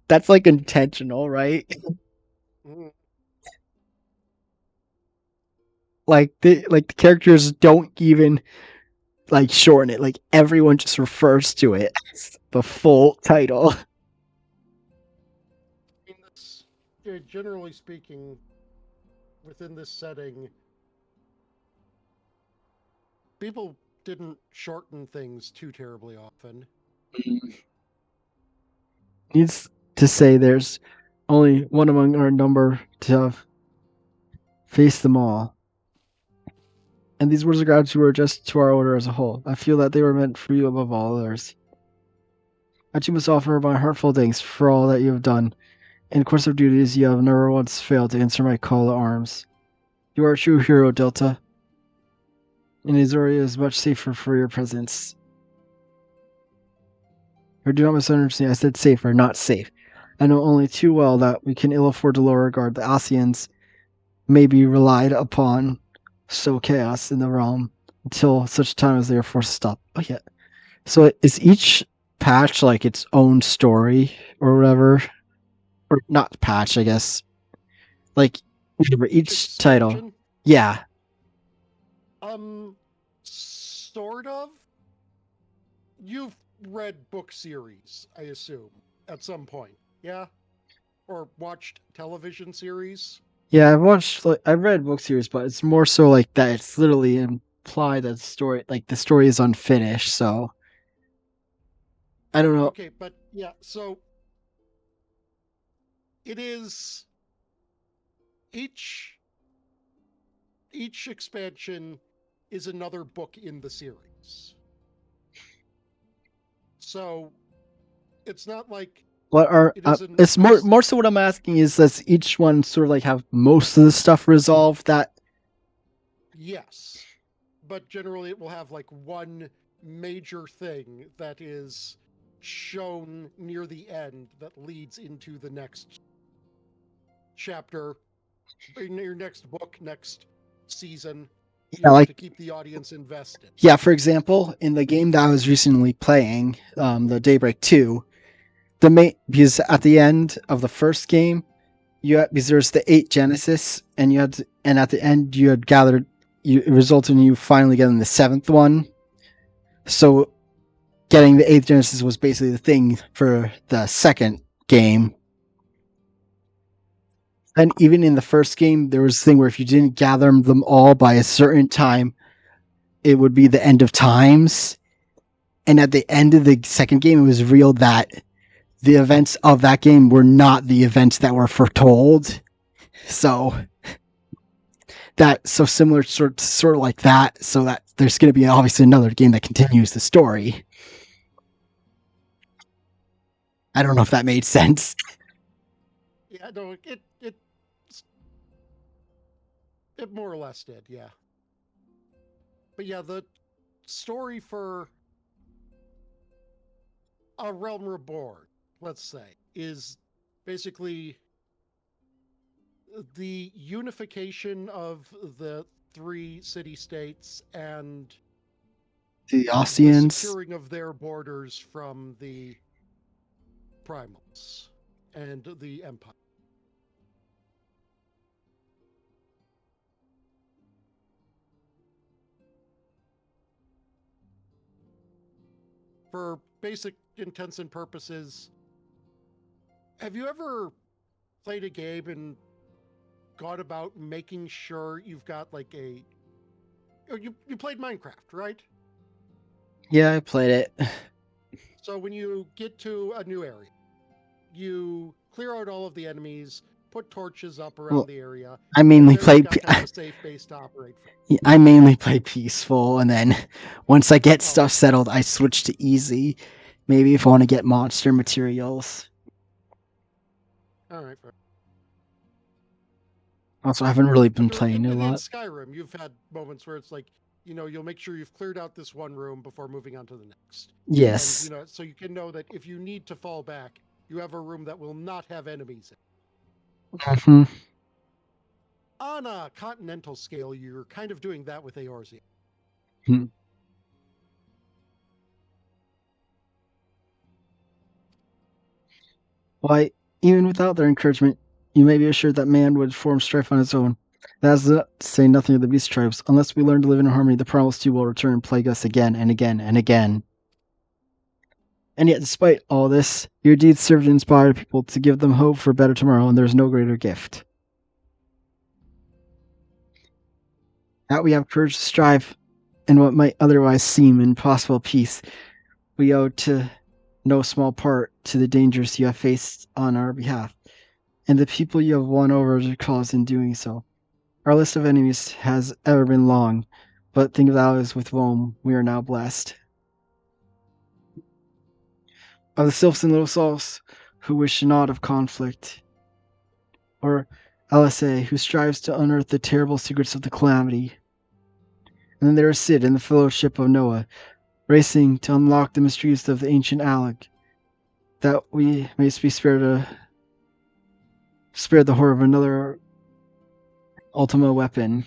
That's like intentional, right? Mm. Like the characters don't even like shorten it. Like everyone just refers to it as the full title. Generally speaking, within this setting, people didn't shorten things too terribly often. Needs to say there's only one among our number to face them all. And these words of gratitude were just to our order as a whole. I feel that they were meant for you above all others. I too must offer my heartfelt thanks for all that you have done. In course of duties, you have never once failed to answer my call to arms. You are a true hero, Delta. And Azoria is much safer for your presence. Or do not misunderstand, I said safer, not safe. I know only too well that we can ill afford to lower guard. The Asians may be relied upon sow chaos in the realm until such time as they are forced to stop. Oh yeah. So is each patch like its own story or whatever? Or not patch, I guess. Like whatever, each title. Expansion? Yeah. Sort of. You've read book series, I assume, at some point, yeah? Or watched television series? Yeah, I've read book series, but it's more so like that it's literally implied that the story is unfinished, so I don't know. Okay, but yeah, so it is each expansion is another book in the series. So it's not like What are it is an it's more so what I'm asking is, does each one sort of like have most of the stuff resolved? That yes, but generally it will have like one major thing that is shown near the end that leads into the next chapter, in your next book, next season, yeah, like to keep the audience invested. yeah. For example, in the game that I was recently playing, the Daybreak 2, the main because at the end of the first game, because there's the 8 Genesis, and and at the end you had gathered, it resulted in you finally getting the 7th one. So getting the 8th Genesis was basically the thing for the second game. And even in the first game, there was a thing where if you didn't gather them all by a certain time, it would be the end of times. And at the end of the second game, it was revealed that the events of that game were not the events that were foretold. So similar, sort of like that. So that there's going to be obviously another game that continues the story. I don't know if that made sense. Yeah, no, it more or less did, yeah. But yeah, the story for A Realm Reborn, let's say, is basically the unification of the 3 city-states and The the Ossians. securing of their borders from the primals and the Empire. For basic intents and purposes, have you ever played a game and gone about making sure you've got like you played Minecraft, right? Yeah, I played it. So when you get to a new area, you clear out all of the enemies, put torches up around Well, the area, I and mainly there you've play. got kind of a safe base to operate from. I mainly play peaceful, and then once I get Oh, stuff settled, I switch to easy. Maybe if I want to get monster materials. all right. Fair. Also, I haven't really been But playing a within lot. Skyrim, you've had moments where it's like, you'll make sure you've cleared out this one room before moving on to the next. And, Yes. so you can know that if you need to fall back, you have a room that will not have enemies in. Hmm. On a continental scale, you're kind of doing that with Eorzea. Why, even without their encouragement, you may be assured that man would form strife on his own. That is to say nothing of the beast tribes. Unless we learn to live in harmony, the Primal's too will return and plague us again and again and again. And yet, despite all this, your deeds serve to inspire people to give them hope for a better tomorrow, and there is no greater gift. That we have courage to strive in what might otherwise seem impossible peace, we owe to no small part to the dangers you have faced on our behalf, and the people you have won over to cause in doing so. Our list of enemies has ever been long, but think of those with whom we are now blessed. Of the sylphs and little souls who wish naught of conflict, or LSA, who strives to unearth the terrible secrets of the calamity. And then there is Sid in the fellowship of Noah, racing to unlock the mysteries of the ancient Alec, that we may be spared the horror of another Ultima weapon.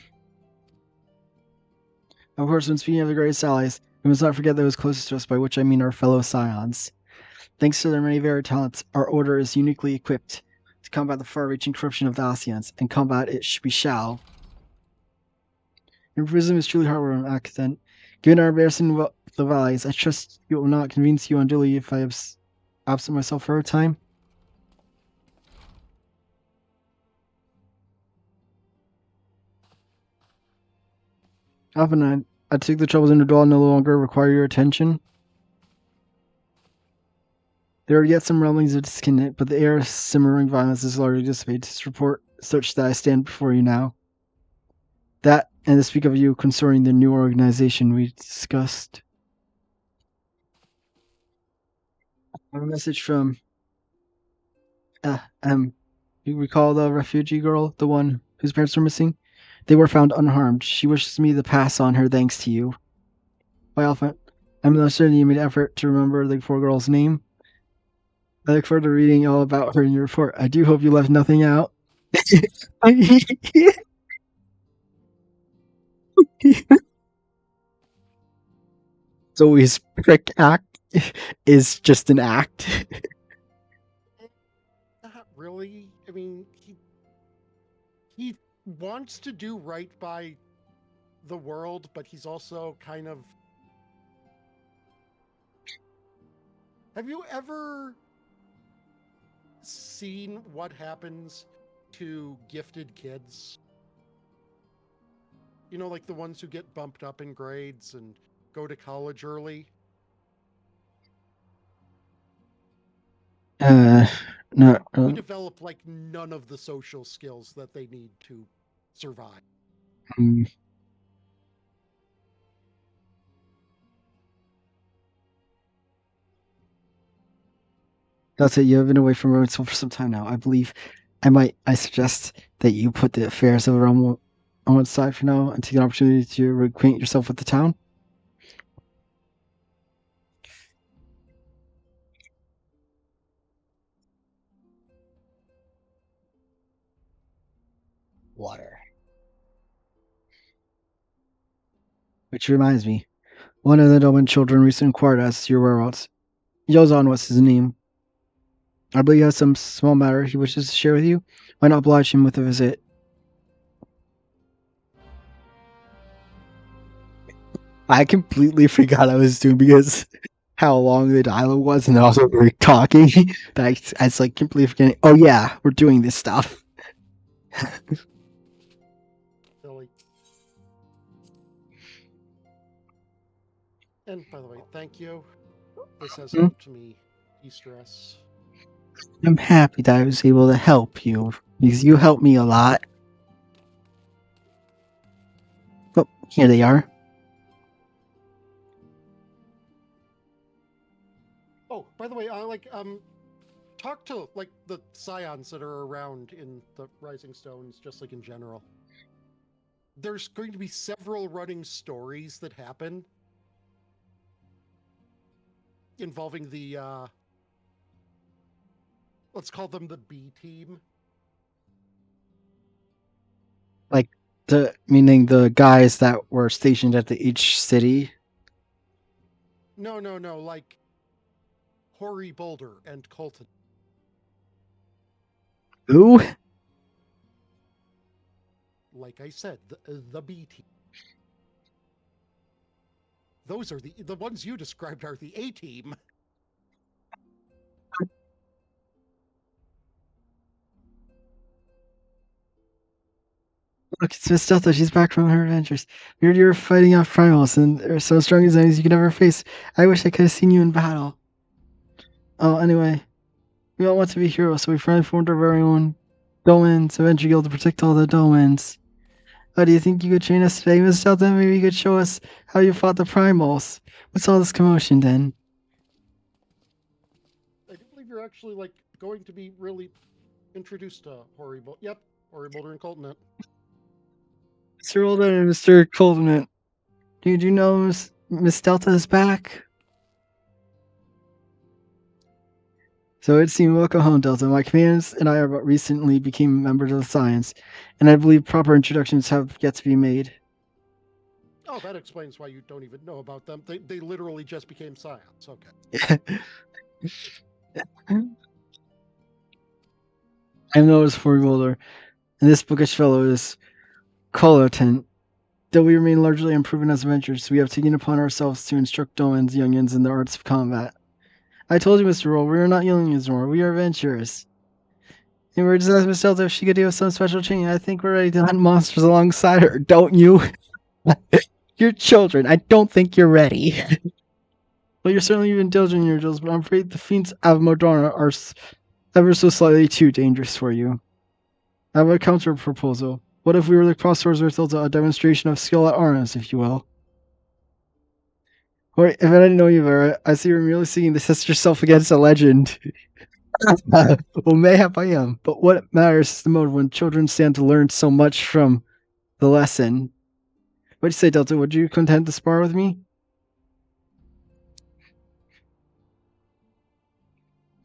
Of course, when speaking of the greatest allies, we must not forget those closest to us, by which I mean our fellow scions. Thanks to their many varied talents, our order is uniquely equipped to combat the far-reaching corruption of the Ossians, and combat it we shall. Your wisdom is truly heartwarming, Accent. Given our embarrassing the valleys, I trust it will not convince you unduly if I have absent myself for a time. Often I take the troubles in the duel no longer require your attention. There are yet some rumblings of discontent, but the air of simmering violence is largely dissipated. This report such that I stand before you now. That, and to speak of you concerning the new organization we discussed. I have a message from you recall the refugee girl, the one whose parents were missing? They were found unharmed. She wishes me to pass on her thanks to you. By Elephant, I'm not certain you made an effort to remember the poor girl's name. I look forward to reading all about her in your report. I do hope you left nothing out. So his prick act is just an act. Not really. I mean, he wants to do right by the world, but he's also kind of. Have you ever seen what happens to gifted kids? You know, like the ones who get bumped up in grades and go to college early? No. We develop like none of the social skills that they need to survive. Hmm. That's it. You have been away from Roadsville for some time now. I believe I suggest that you put the affairs of the realm on one side for now and take an opportunity to reacquaint yourself with the town. Water. Which reminds me, one of the Doman children recently inquired as to your whereabouts. Yozan was his name. I believe he has some small matter he wishes to share with you. Why not oblige him with a visit? I completely forgot I was doing because how long the dialogue was, and also we were talking. That I was like completely forgetting. Oh yeah, we're doing this stuff. Silly. And by the way, thank you. This has helped me de-stress. I'm happy that I was able to help you because you helped me a lot. Oh, here they are. Oh, by the way, talk to like the scions that are around in the Rising Stones, just like in general. There's going to be several running stories that happen involving the let's call them the B team. Like meaning the guys that were stationed at each city. No, like Hoary Boulder and Colton. Who? Like I said, the B team. Those are the ones you described are the A team. Look, it's Miss Delta. She's back from her adventures. We heard you were fighting off primals, and they're so strong as enemies you could never face. I wish I could have seen you in battle. Oh, anyway, we all want to be heroes, so we finally formed our very own Dolmens Adventure Guild to protect all the Dolmens. Oh, do you think you could train us today, Miss Delta? Maybe you could show us how you fought the primals. What's all this commotion, then? I do believe you're actually like going to be really introduced to Hoary Boulder. Yep, Hoary Boulder and Colton. Mr. Older and Mr. Coldman. Did you know Miss Delta is back? So it seemed welcome home, Delta. My commands and I are recently became members of the Science, and I believe proper introductions have yet to be made. Oh, that explains why you don't even know about them. They literally just became scions. Okay. I'm known as Forgolder, and this bookish fellow is Collerton. Though we remain largely unproven as adventurers, we have taken upon ourselves to instruct Doman's youngins in the arts of combat. I told you, Mr. Roll, we are not youngins anymore, we are adventurers. And we're just asking Miss Delta if she could do some special training. I think we're ready to hunt monsters alongside her, don't you? You're children. I don't think you're ready. Well, you're certainly even indulging in your drills, but I'm afraid the fiends of Modorna are ever so slightly too dangerous for you. I have a counter proposal. What if we were the crossroads with a demonstration of skill at arms, if you will? Or if I didn't know you, Vera, I see you're merely seeking to test yourself against a legend. Well, mayhap I am, but what matters is the mode when children stand to learn so much from the lesson. What do you say, Delta? Would you content to spar with me?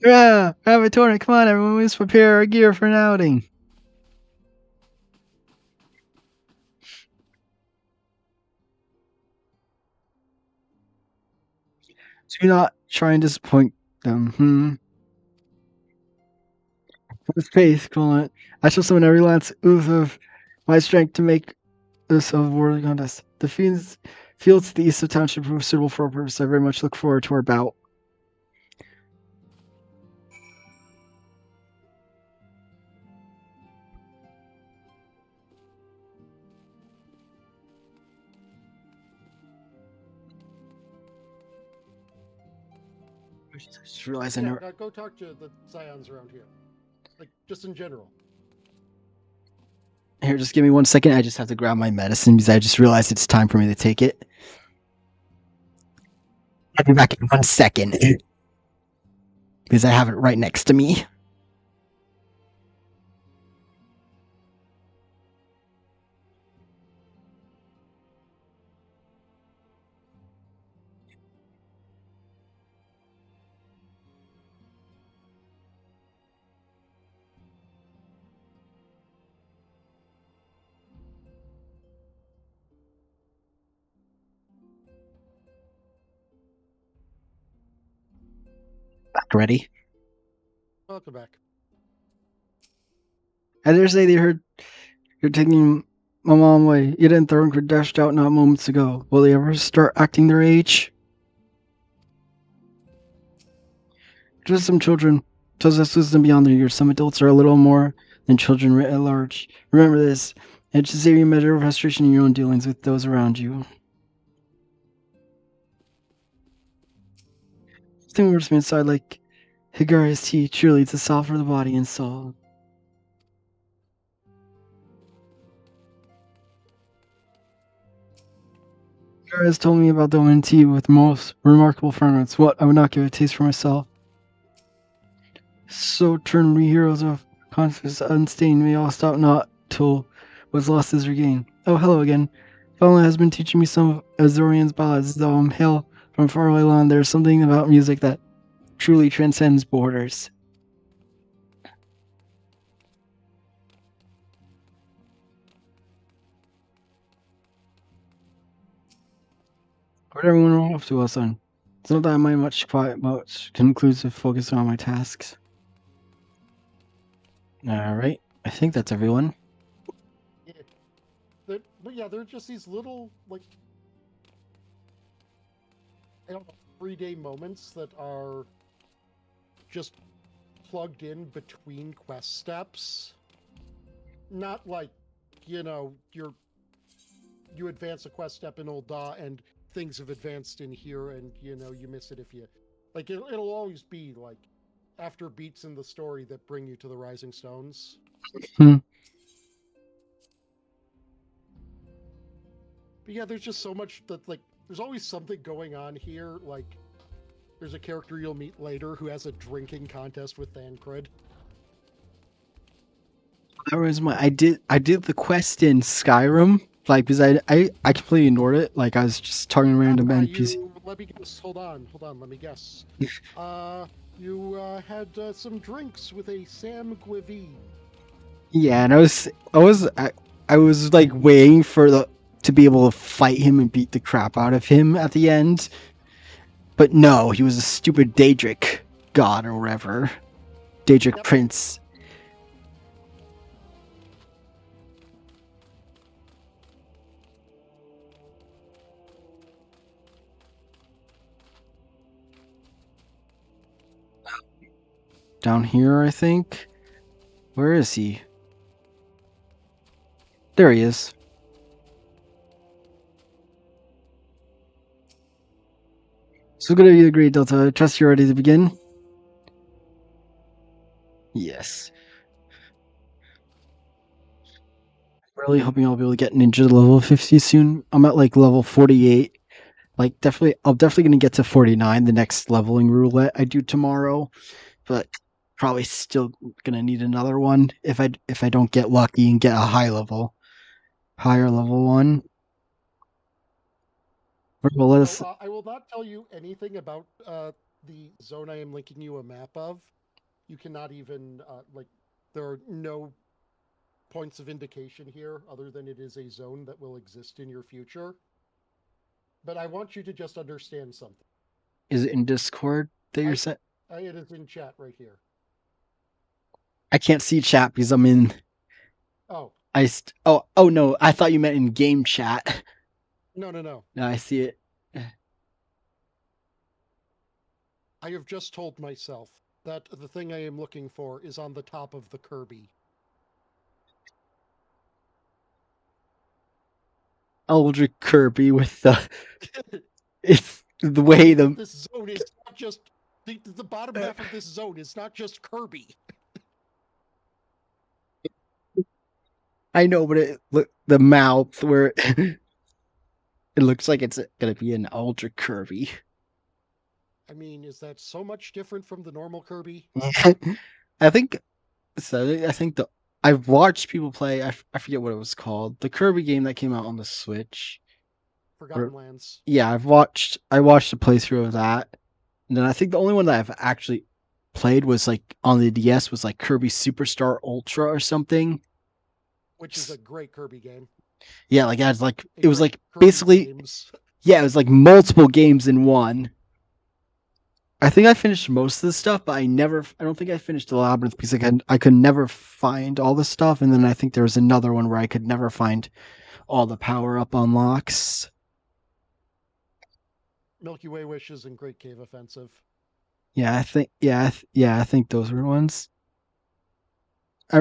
Yeah, have a tournament. Come on, everyone. Let's prepare our gear for an outing. Do not try and disappoint them. With faith, Colin, I shall summon every last oof of my strength to make this a worthy contest. The fields to the east of town should prove suitable for our purpose. I very much look forward to our bout. I just realized I Yeah, never. go talk to the scions around here. Like, just in general. Here, just give me 1 second. I just have to grab my medicine because I just realized it's time for me to take it. I'll be back in 1 second because I have it right next to me. Back ready. Welcome back. I dare say they heard you're taking my mom away. Ida and Thorin were dashed out not moments ago. Will they ever start acting their age? Just some children possess wisdom beyond their years. Some adults are a little more than children writ at large. Remember this. It should save you a measure of frustration in your own dealings with those around you. Something warms me inside like Higari's tea. Truly, it's a salve for the body and soul. Higari has told me about the woman tea with most remarkable fragrance. What? I would not give it a taste for myself. So turn we heroes of conscience unstained, may all stop not till what's lost is regained. Oh, hello again. Fallon has been teaching me some of Azorian's ballads, though I'm hail from faraway land. There's something about music that truly transcends borders. Where'd everyone run off to, son? It's not that I mind much quiet, but conclusive focus on my tasks. Alright, I think that's everyone. Yeah. But yeah, they're just these little, like, I don't know, everyday moments that are just plugged in between quest steps. Not like, you advance a quest step in Old Da and things have advanced in here and, you miss it if you... Like, it'll always be, like, after beats in the story that bring you to the Rising Stones. Hmm. But yeah, there's just so much that, like, there's always something going on here. Like, there's a character you'll meet later who has a drinking contest with Thancred. That was I did the quest in Skyrim, like because I completely ignored it. Like I was just talking to random NPC. Let me guess. Hold on, let me guess. You had some drinks with a Sam Guivine. Yeah, and I was like waiting for the to be able to fight him and beat the crap out of him at the end. But no, he was a stupid Daedric god or whatever. Daedric prince. Down here, I think. Where is he? There he is. So good of you to agree, Delta. I trust you're ready to begin. Yes. Really hoping I'll be able to get ninja to level 50 soon. I'm at like level 48. Like I'm definitely gonna get to 49 the next leveling roulette I do tomorrow, but probably still gonna need another one if I don't get lucky and get a higher level one. Well, let us. I will not tell you anything about the zone I am linking you a map of. You cannot even there are no points of indication here other than it is a zone that will exist in your future. But I want you to just understand something. Is it in Discord that you're set? It is in chat right here. I can't see chat because I'm in. Oh. Oh no! I thought you meant in game chat. No. No, I see it. I have just told myself that the thing I am looking for is on the top of the Kirby. Eldritch Kirby with the. It's the way this zone is not just the bottom half of this zone is not just Kirby. I know, but the mouth where it looks like it's gonna be an Ultra Kirby. I mean, is that so much different from the normal Kirby? I think so. I think I've watched people play. I forget what it was called. The Kirby game that came out on the Switch. Forgotten Lands. Yeah, I watched a playthrough of that, and then I think the only one that I've actually played was like on the DS was like Kirby Superstar Ultra or something, which is a great Kirby game. Yeah, like it was like Kirby basically games. Yeah, it was like multiple games in one. I think I finished most of the stuff, but I don't think I finished the Labyrinth because I could never find all the stuff, and then I think there was another one where I could never find all the power up unlocks. Milky Way Wishes and Great Cave Offensive. Yeah, I think those were ones. I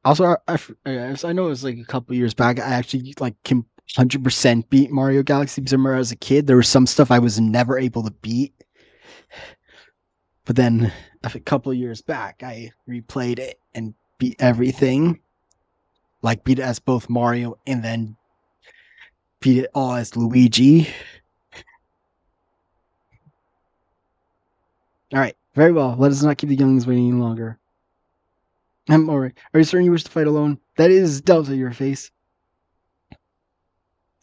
also I know it was like a couple years back. I actually like 100% beat Mario Galaxy because I remember as a kid there was some stuff I was never able to beat. But then a couple of years back, I replayed it and beat everything. Like beat it as both Mario and then beat it all as Luigi. All right, very well. Let us not keep the younglings waiting any longer. I'm all right. Are you certain you wish to fight alone? That is Delta, your face.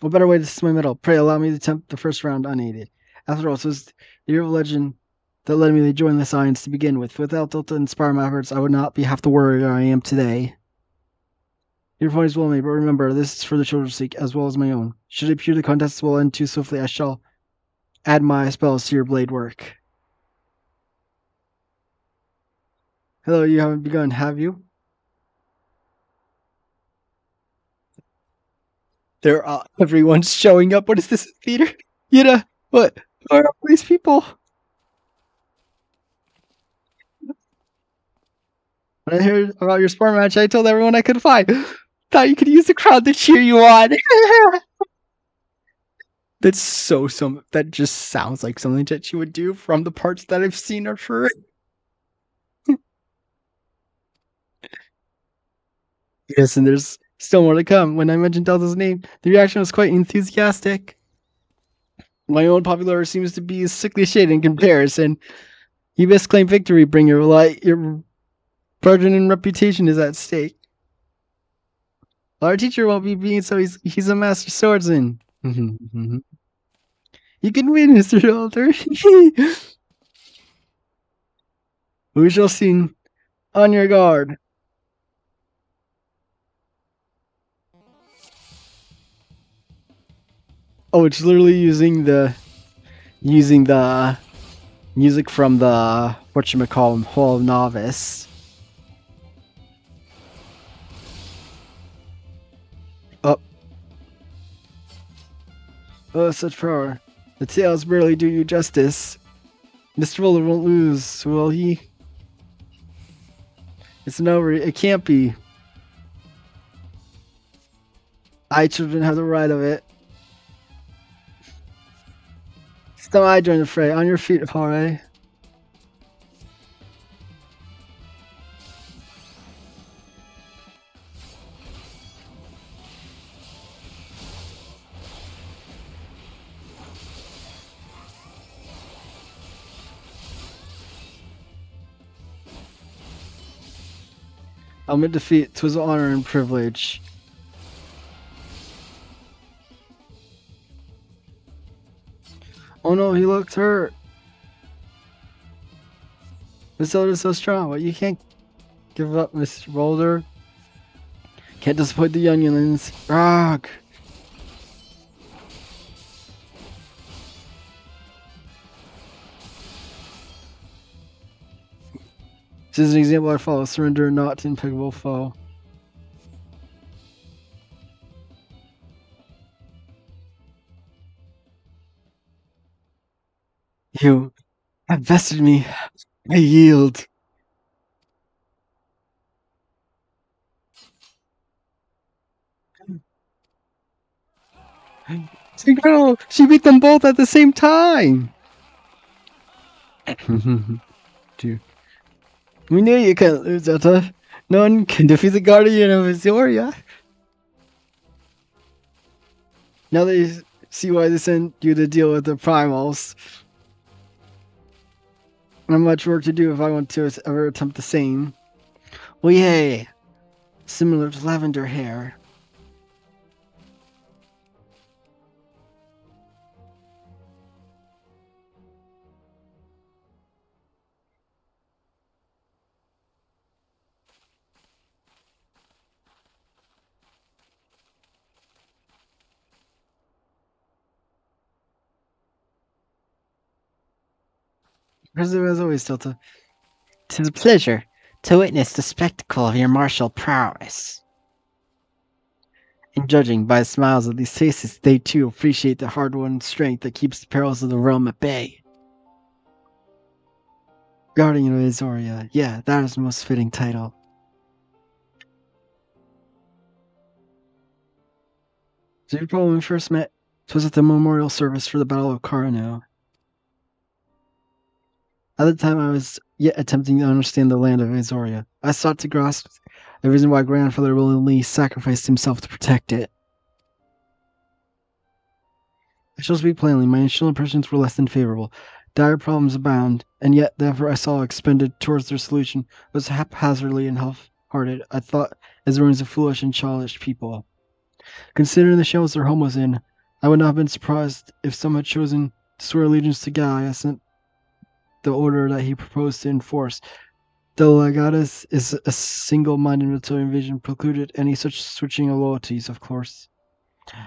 What better way to test my mettle? Pray allow me to attempt the first round unaided. After all, it was the hero legend that led me to join the science to begin with. Without Delta and inspire my efforts, I would not be half the warrior I am today. Your point is well made, but remember, this is for the children's sake as well as my own. Should it appear the contest will end too swiftly, I shall add my spells to your blade work. Hello, you haven't begun, have you? Everyone's showing up. What is this theater? What are all these people? When I heard about your sport match, I told everyone I could find. Thought you could use the crowd to cheer you on. That just sounds like something that she would do from the parts that I've seen of her. Yes, and there's still more to come. When I mentioned Delta's name, the reaction was quite enthusiastic. My own popularity seems to be a sickly shade in comparison. You best claim victory, bringer. Your burden and reputation is at stake. Our teacher won't be being so he's a master swordsman. You can win, Mr. Alter. We shall see. On your guard. Oh, it's literally using the music from the whatchamacallit, Hall of Novice. Oh, such power. The tails barely do you justice. Mr. Roller won't lose, will he? It's an over. It can't be. I children have the right of it. So I join the fray. On your feet, Hare. I'll admit defeat. 'Twas an honor and privilege. Oh no, he looked hurt. This elder is so strong, but you can't give up, Mr. Boulder. Can't disappoint the youngins. Rock! This is an example I follow. Surrender not to impeccable foe. You have bested me. I yield. It's incredible. She beat them both at the same time. Dude. We knew you couldn't lose, Etta. No one can defeat the guardian of Azoria. Now that you see why they sent you to deal with the primals. I have much work to do if I want to ever attempt the same. Well, yay. Similar to lavender hair. President, as always, Delta. 'Tis a pleasure to witness the spectacle of your martial prowess. And judging by the smiles of these faces, they too appreciate the hard-won strength that keeps the perils of the realm at bay. Guardian of Azoria, yeah, that is the most fitting title. So you probably when we first met, 'twas at the memorial service for the Battle of Carano. At the time, I was yet attempting to understand the land of Azoria. I sought to grasp the reason why grandfather willingly sacrificed himself to protect it. I shall speak plainly, my initial impressions were less than favorable. Dire problems abound, and yet the effort I saw expended towards their solution was haphazardly and half-hearted. I thought Azorians a foolish and childish people. Considering the shambles their home was in, I would not have been surprised if some had chosen to swear allegiance to Gaius and the order that he proposed to enforce. The legatus is a single-minded military vision precluded any such switching of loyalties, of course.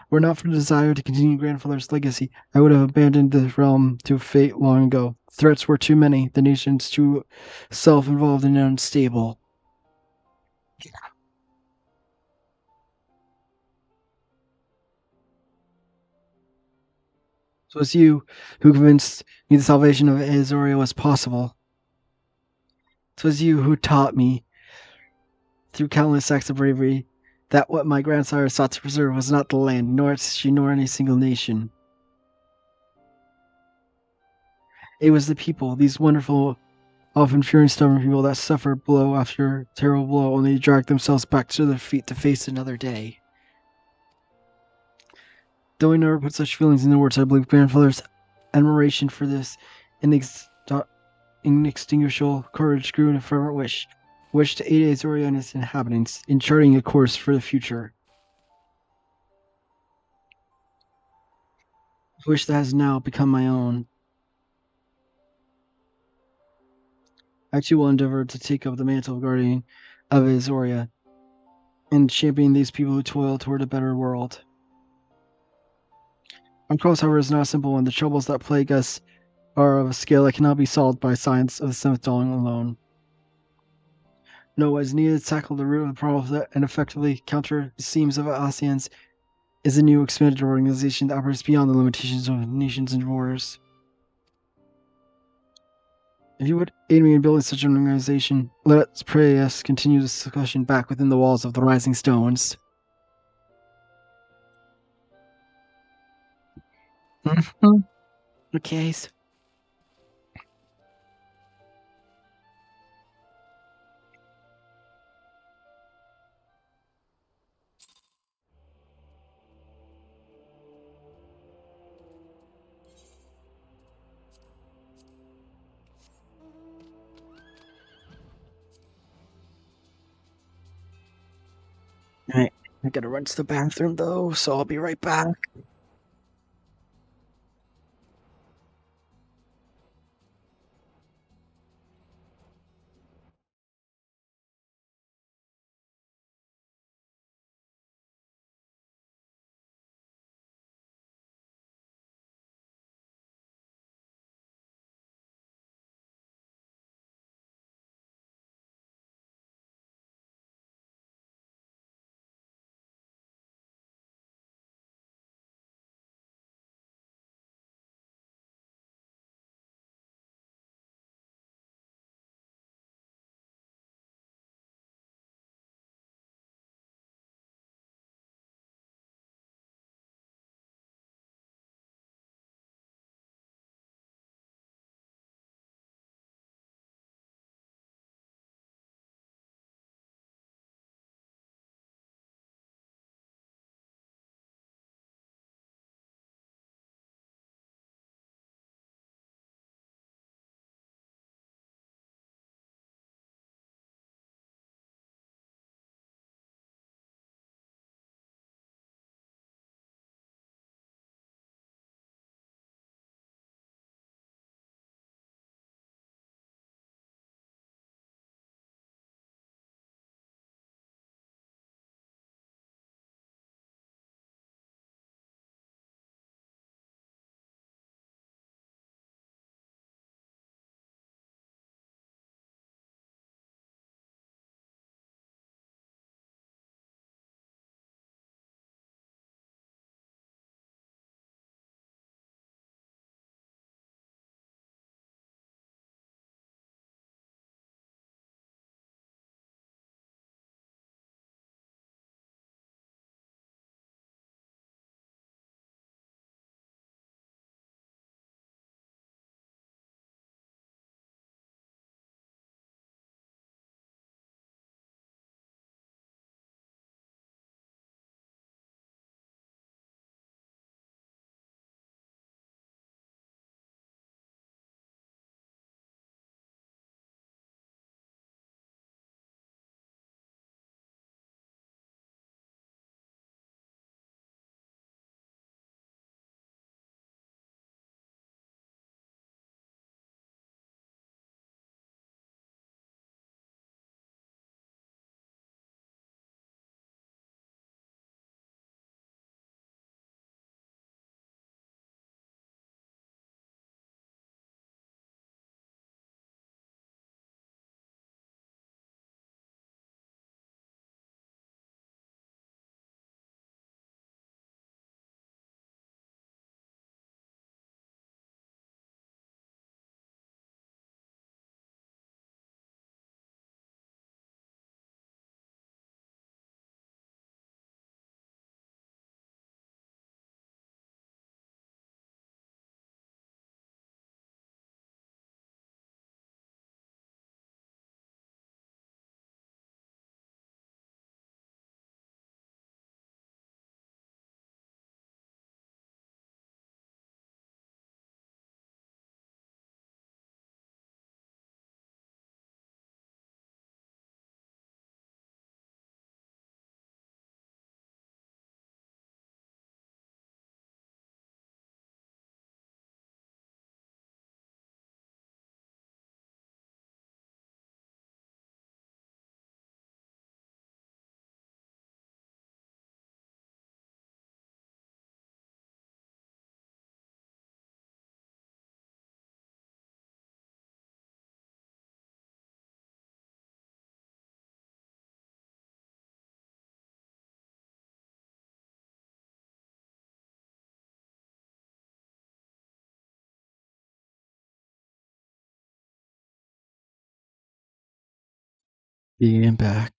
Were it not for the desire to continue grandfather's legacy, I would have abandoned the realm to fate long ago. Threats were too many, the nations too self-involved and unstable. So it was you who convinced me the salvation of Azoria was possible. It was you who taught me, through countless acts of bravery, that what my grandsire sought to preserve was not the land, nor its history, nor any single nation. It was the people, these wonderful, often fearing and stubborn people that suffer blow after terrible blow, only to drag themselves back to their feet to face another day. Though I never put such feelings into words, I believe grandfather's admiration for this inextinguishable courage grew in a fervent wish to aid Azoria and its inhabitants in charting a course for the future. A wish that has now become my own. I too will endeavor to take up the mantle of guardian of Azoria and champion these people who toil toward a better world. Our cause, however, is not a simple one. The troubles that plague us are of a scale that cannot be solved by science of the seventh dawn alone. No, what is needed to tackle the root of the problem and effectively counter the seams of ASEAN's is a new expanded organization that operates beyond the limitations of nations and borders. If you would aid me in building such an organization, let's pray us continue this discussion back within the walls of the Rising Stones. Okay. Alright, I gotta run to the bathroom though, so I'll be right back. Being back.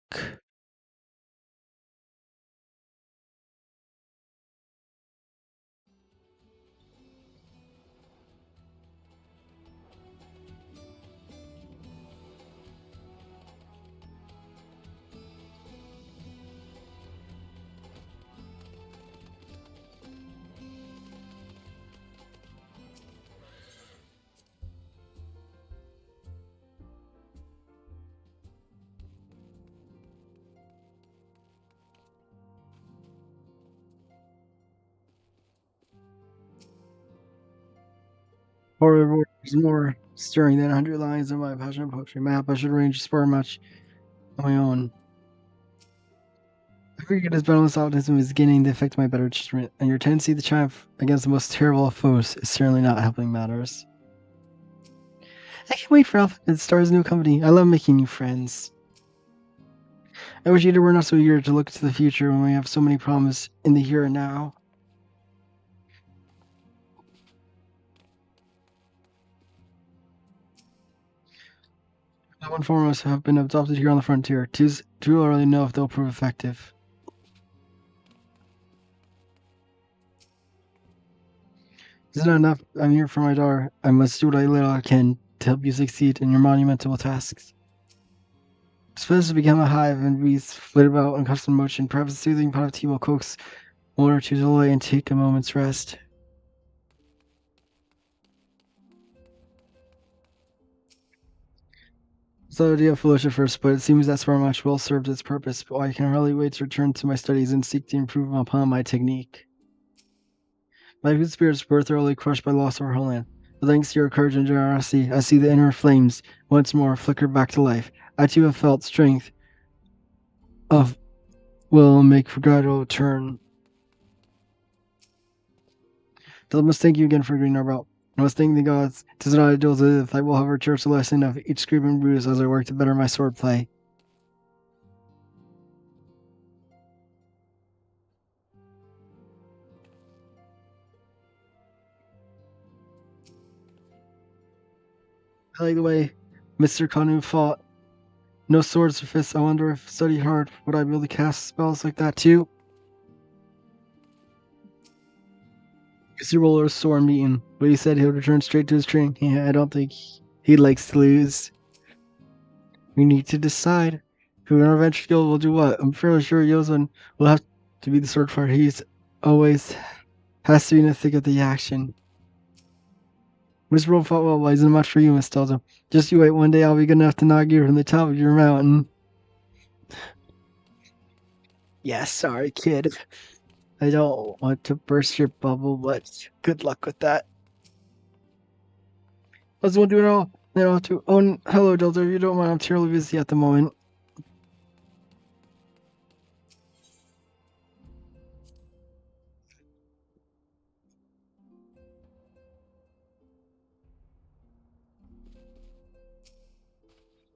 Horror is more stirring than 100 lines of my passionate poetry. Map I should arrange spur much on my own. I figured his boundless optimism is beginning to affect my better judgment, and your tendency to triumph against the most terrible of foes is certainly not helping matters. I can't wait for Alpha to start his new company. I love making new friends. I wish Ada were not so eager to look to the future when we have so many problems in the here and now. No one foremost have been adopted here on the frontier. Too early to know if they'll prove effective. Is it not enough? I'm here for my daughter. I must do what I little can to help you succeed in your monumental tasks. Suppose to become a hive and bees flit about in constant motion. Perhaps a soothing pot of tea will coax one or two to lie and take a moment's rest. So the idea foolish at first, but it seems that Spark Match well served its purpose. But I can hardly wait to return to my studies and seek to improve upon my technique. My good spirits were thoroughly crushed by the loss of our homeland. But thanks to your courage and generosity, I see the inner flames once more flicker back to life. I too have felt strength of will make for gradual turn. I must thank you again for agreeing our route. I must thank the gods. 'Tis not ideal to live. I will however cherish the lesson of each scrape and bruise as I work to better my swordplay. I like the way Mr. Kanu fought. No swords or fists. I wonder if study hard, would I be able to cast spells like that too? Mr. Roller's sore and beaten, but he said he would return straight to his training. Yeah, I don't think he likes to lose. We need to decide who in our venture guild will do what. I'm fairly sure Yozan will have to be the sword fighter. He's always has to be in the thick of the action. Mr. Roll fought well, but isn't much for you, Miss Delta. Just you wait, one day I'll be good enough to knock you from the top of your mountain. Yeah, sorry, kid. I don't want to burst your bubble, but good luck with that. I was going to do it all. Then I'll do. Oh, hello, Delta. If you don't mind, I'm terribly busy at the moment.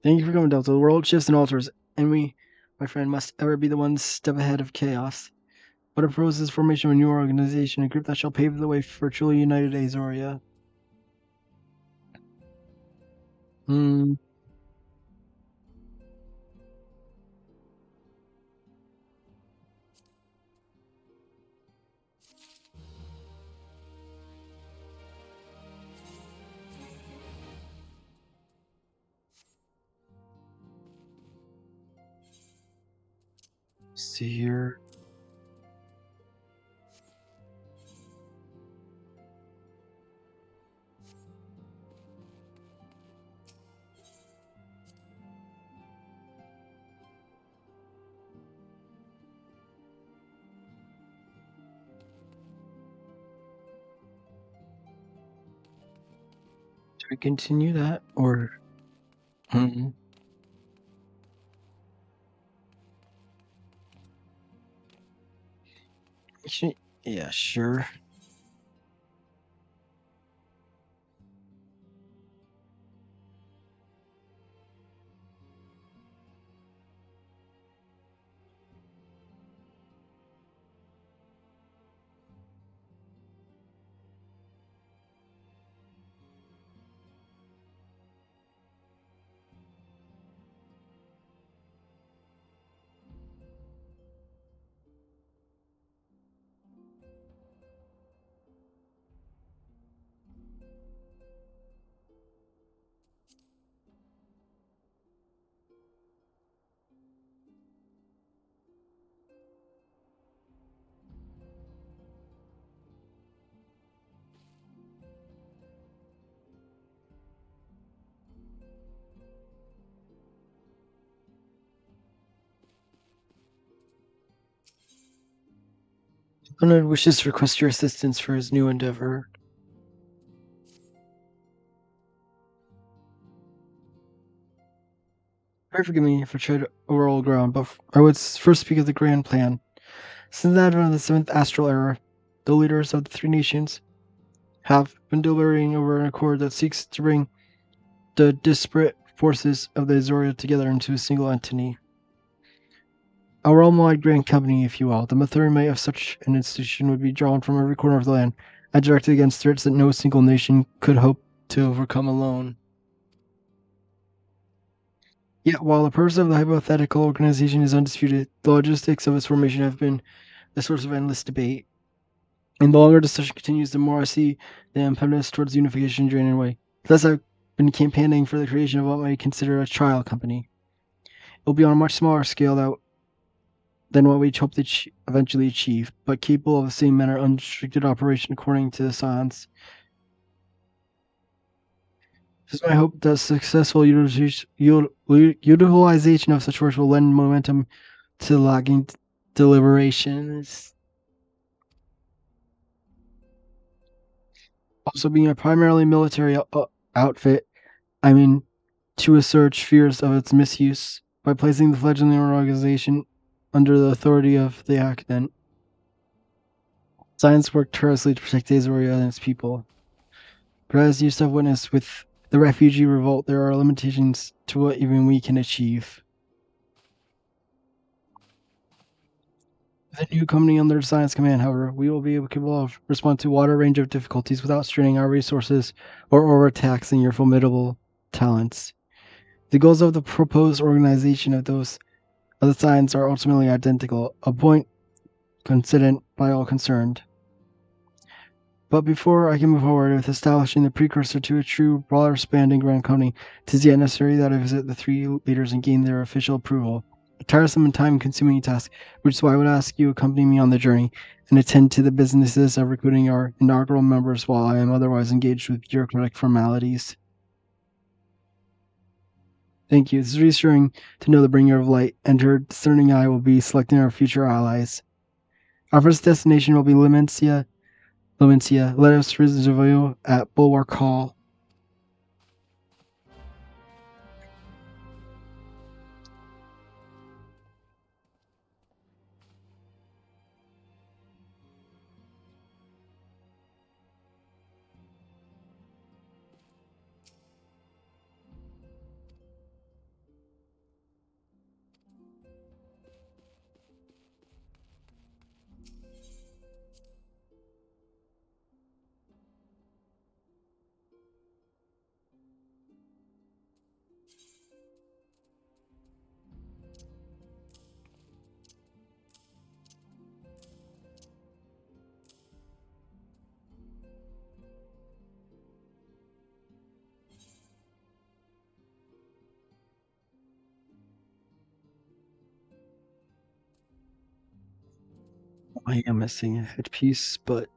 Thank you for coming, Delta. The world shifts and alters, and we, my friend, must ever be the one step ahead of chaos. What proposes formation of a new organization, a group that shall pave the way for a truly united Azoria. See here. Do we continue that or? Yeah, sure. Leonard wishes to request your assistance for his new endeavor. Pray forgive me if I tread over old ground, but I would first speak of the grand plan. Since the advent of the seventh astral era, the leaders of the three nations have been deliberating over an accord that seeks to bring the disparate forces of the Azoria together into a single entity. A realm-wide grand company, if you will. The material might of such an institution would be drawn from every corner of the land and directed against threats that no single nation could hope to overcome alone. Yet, while the purpose of the hypothetical organization is undisputed, the logistics of its formation have been the source of endless debate. And the longer discussion continues, the more I see the impetus towards unification draining away. Thus, I've been campaigning for the creation of what I consider a trial company. It will be on a much smaller scale than what we hope to eventually achieve, but capable of the same manner of unrestricted operation according to the science. It is my hope that successful utilization of such force will lend momentum to lagging deliberations. Also, being a primarily military outfit, I mean, to assuage fears of its misuse by placing the fledgling organization under the authority of the Acadent. Science worked tirelessly to protect Azoria and its people. But as you have witnessed with the refugee revolt, there are limitations to what even we can achieve. With a new company under Science Command, however, we will be capable of respond to a wider range of difficulties without straining our resources or overtaxing your formidable talents. The goals of the proposed organization of the science are ultimately identical, a point considered by all concerned. But before I can move forward with establishing the precursor to a true, broader spanning grand company, it is yet necessary that I visit the three leaders and gain their official approval. A tiresome and time-consuming task, which is why I would ask you to accompany me on the journey and attend to the businesses of recruiting our inaugural members while I am otherwise engaged with bureaucratic formalities. Thank you. It's reassuring to know the bringer of light and her discerning eye will be selecting our future allies. Our first destination will be Lemencia. Let us rendezvous at Bulwark Hall. I am missing a headpiece, but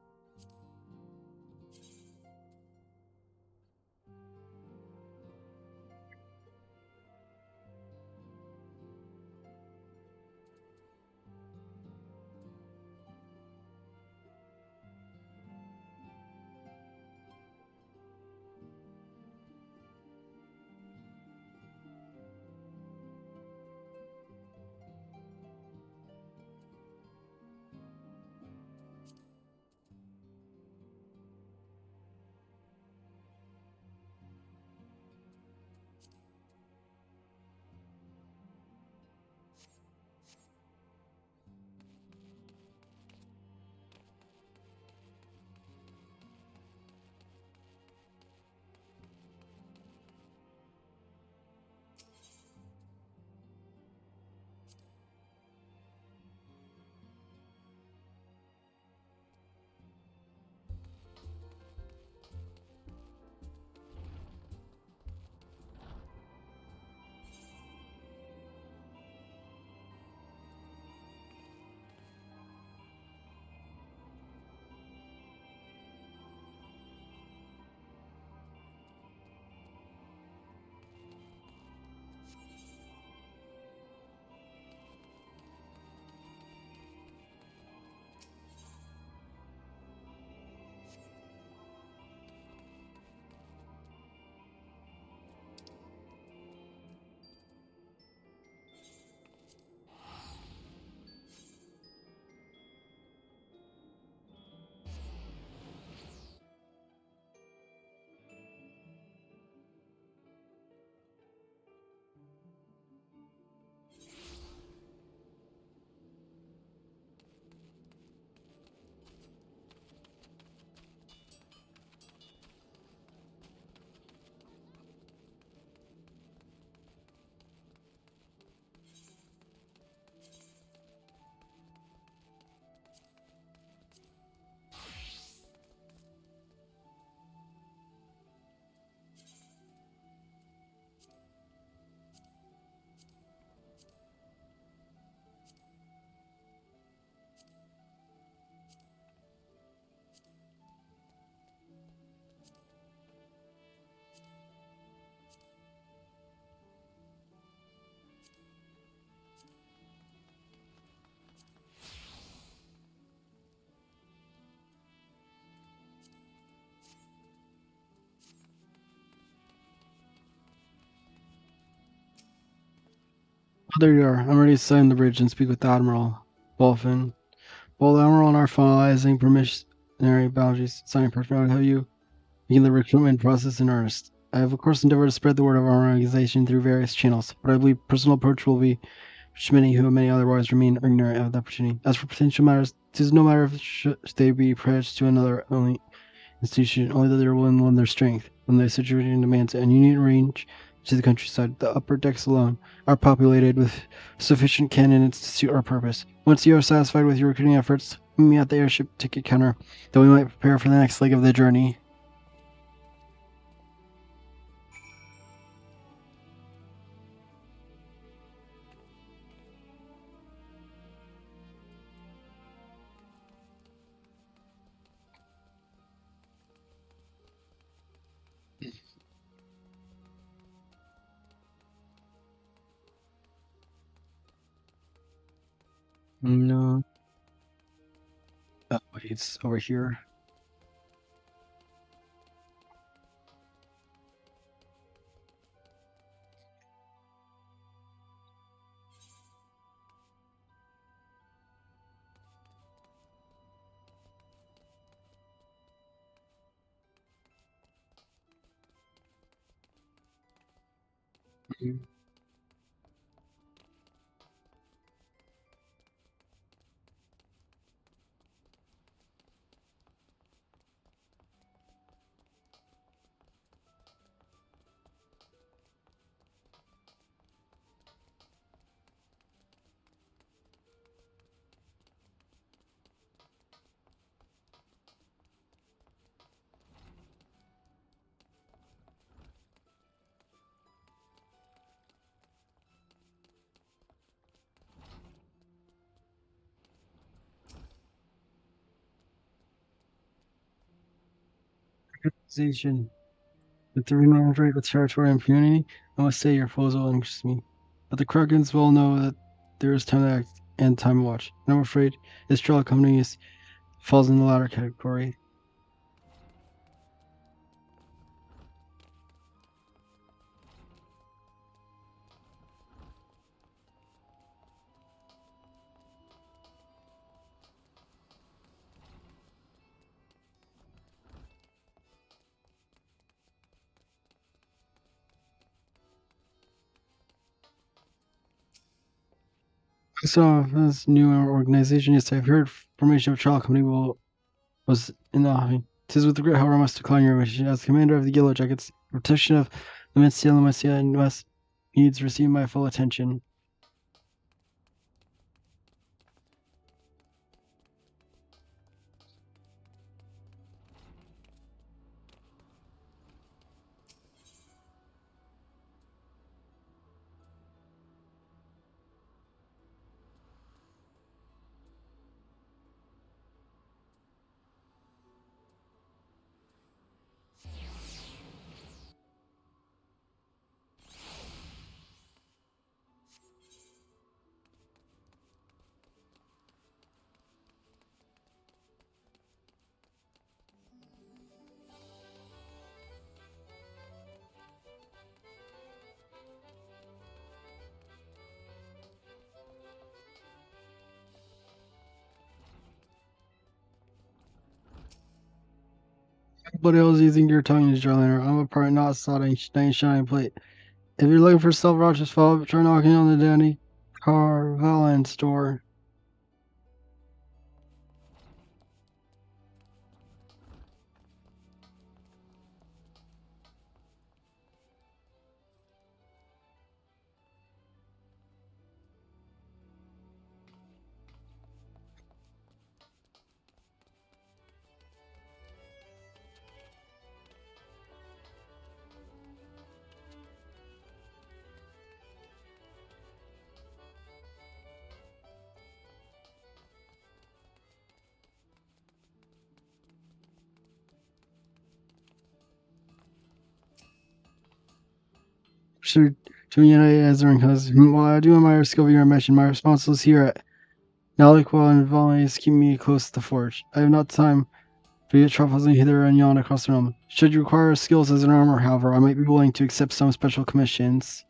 Oh, there you are. I'm ready to sign the bridge and speak with Admiral Wolfen. While the Admiral and I are finalizing permissionary boundaries, signing perfect, I would have you begin the recruitment process in earnest. I have, of course, endeavored to spread the word of our organization through various channels, but I believe personal approach will be which many who may otherwise remain ignorant of the opportunity. As for potential matters, it is no matter if they be pledged to another only institution, only that they are willing to lend their strength when the situation demands it, and you need to range to the countryside. The upper decks alone are populated with sufficient candidates to suit our purpose. Once you are satisfied with your recruiting efforts, meet me at the airship ticket counter, that we might prepare for the next leg of the journey. No. Oh, wait, it's over here. Mhm. Organization. With the renowned rate with territory impunity, I must say your proposal interests me. But the Kragans well know that there is time to act and time to watch. And I'm afraid this trail company falls in the latter category. So this new organization, yes, I've heard formation of trial company was in the offing. 'Tis with regret, however, I must decline your mission. As commander of the Yellow Jackets, the protection of the Mencia must needs receive my full attention. What else do you think you're talking to, Jarlander? I'm a part not sought ain't shining plate. If you're looking for self-righteous follow, try knocking on the Danny Carvalhan's door. Sir, to United as the cause. While I do admire skill of your mission, my responsibilities here at Naliquil and Volleys keep me close to the forge. I have not time for you to travel hither and yon across the realm. Should you require skills as an armor, however, I might be willing to accept some special commissions.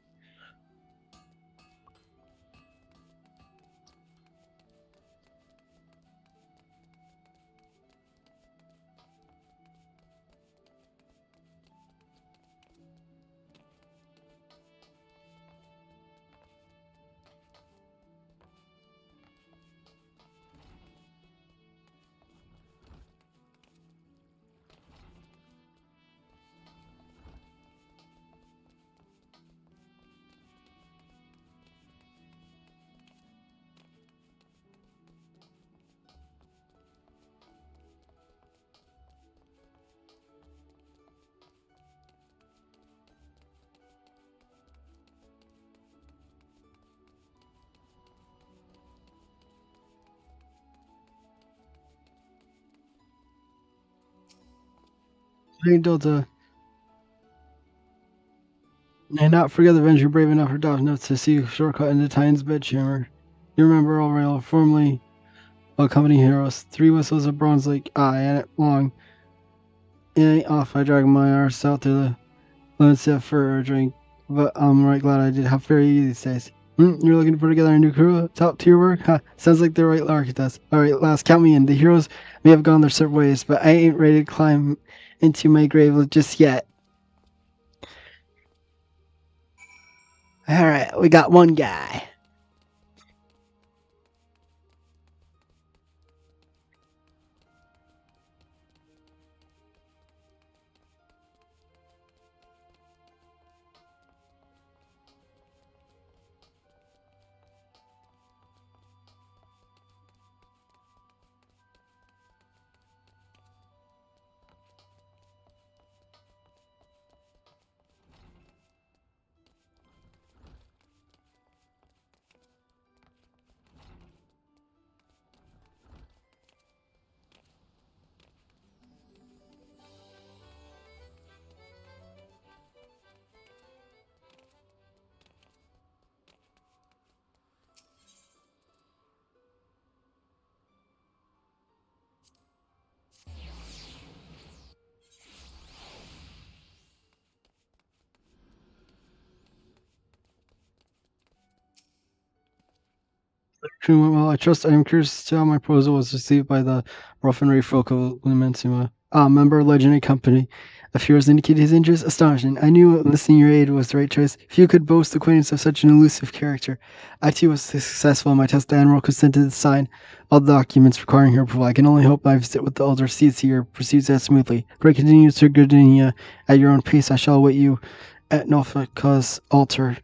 Lane Delta. And not forget the Avenger brave enough or daft enough to see a shortcut into Titan's bedchamber. You remember all rail, formerly company heroes. 3 whistles of Bronze Lake, and it long. It ain't off, I drag my arse out to the limits for a drink, but I'm right glad I did. How very easy these days. You're looking to put together a new crew? Top tier work? Huh, sounds like the right lark it does. Alright, last, count me in. The heroes may have gone their separate ways, but I ain't ready to climb into my grave just yet. Alright, we got one guy. Well, I trust I am curious to how my proposal was received by the ruffianry folk of Lumensima. Member of Legendary Company. If heroes indicated his interest, astonishing. I knew enlisting your aid was the right choice. Few could boast acquaintance of such an elusive character. I too was successful in my test. The Admiral consented to sign all the documents requiring her approval. I can only hope my visit with the Elder Seeds here proceeds as smoothly. Great continues to Gardenia. At your own pace, I shall await you at Nofaka's altar.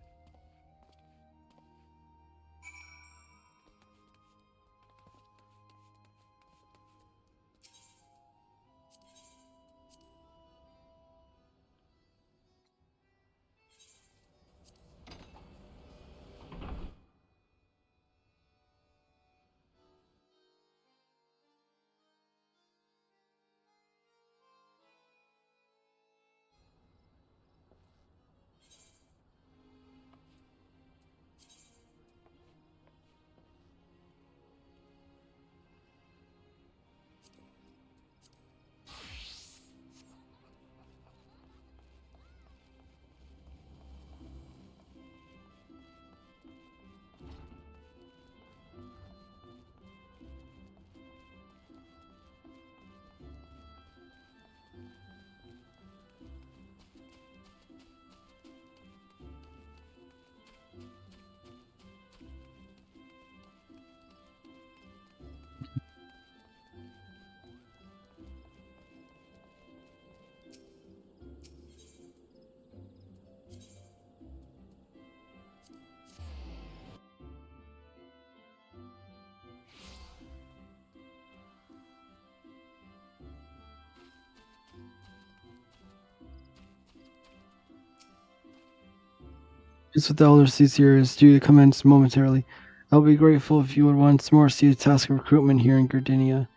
Just what the Elder Seeds here is due to commence momentarily. I'll be grateful if you would once more see the task of recruitment here in Gardenia.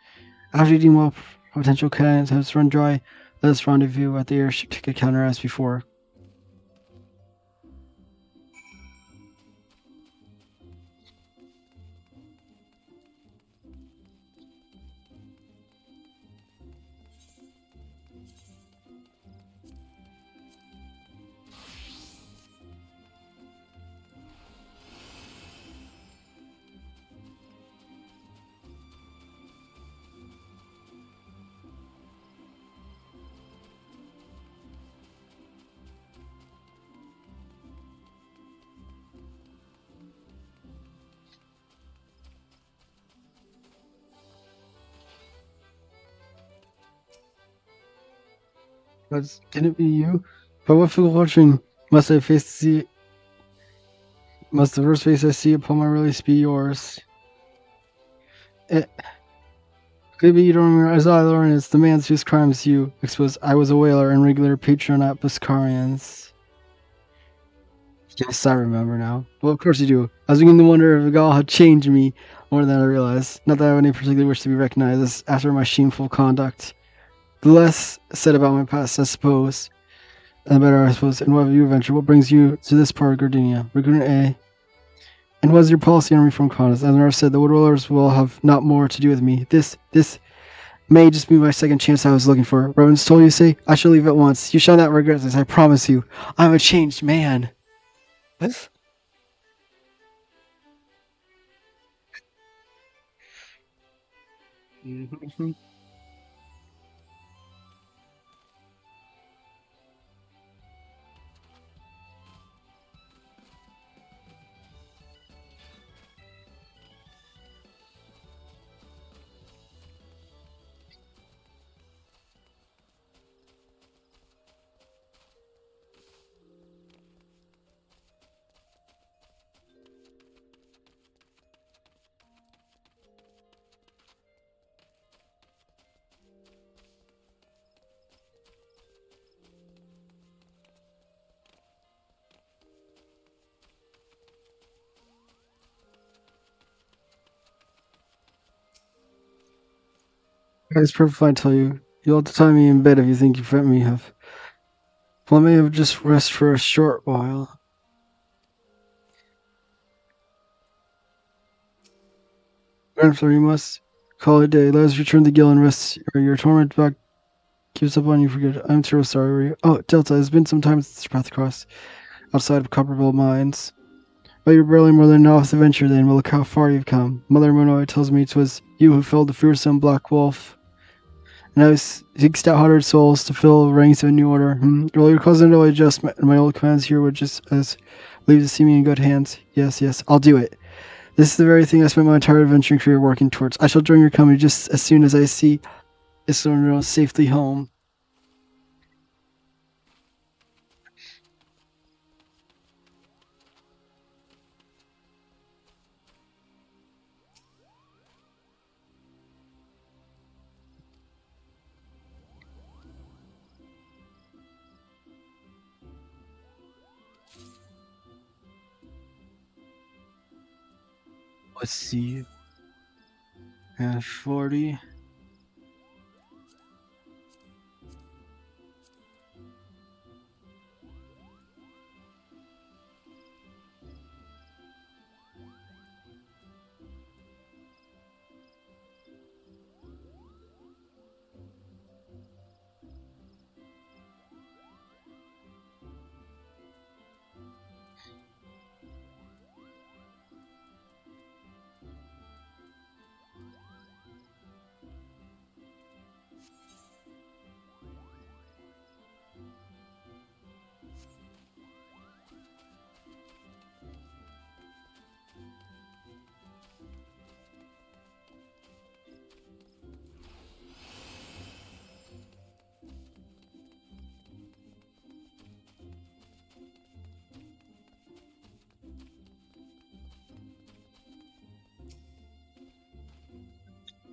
After you deem all potential candidates have run dry, let us rendezvous at the airship ticket counter as before. But can it be you? By what fickle fortune must I face the must the first face I see upon my release be yours? It could be you don't remember as I learn it's the man's whose crimes you exposed. I was a whaler and regular patron at Buscarians. Yes, I remember now. Well, of course you do. I was beginning to wonder if Gal had changed me more than I realized. Not that I have any particular wish to be recognized after my shameful conduct. The less said about my past, I suppose, and the better, I suppose. And what have you adventure? What brings you to this part of Gardenia? Recruiter A. And what is your policy on reform colonists? As I've said, the Woodwellers will have not more to do with me. This may just be my second chance I was looking for. Rowan's told you, say, I shall leave at once. You shall not regret this, I promise you. I'm a changed man. What? Mm-hmm. It's perfect fine, I tell you. You'll have to tie me in bed if you think you let me have. Well, I may have just rest for a short while. Grandfather, you must call it a day. Let us return to Gil and rest, or your torment back gives up on you for good. I'm terribly sorry. Oh, Delta, it's been some time since your path crossed outside of Copperville Mines. But you're barely more than an novice adventurer then, but look how far you've come. Mother Monoy tells me 'twas you who felled the fearsome Black Wolf. And I was seek stout-hearted souls to fill the ranks of a new order. Well, your cousin only just met, and my old commands here would just as leave to see me in good hands. Yes, I'll do it. This is the very thing I spent my entire adventuring career working towards. I shall join your company just as soon as I see Isildur safely home. Let's see. 40.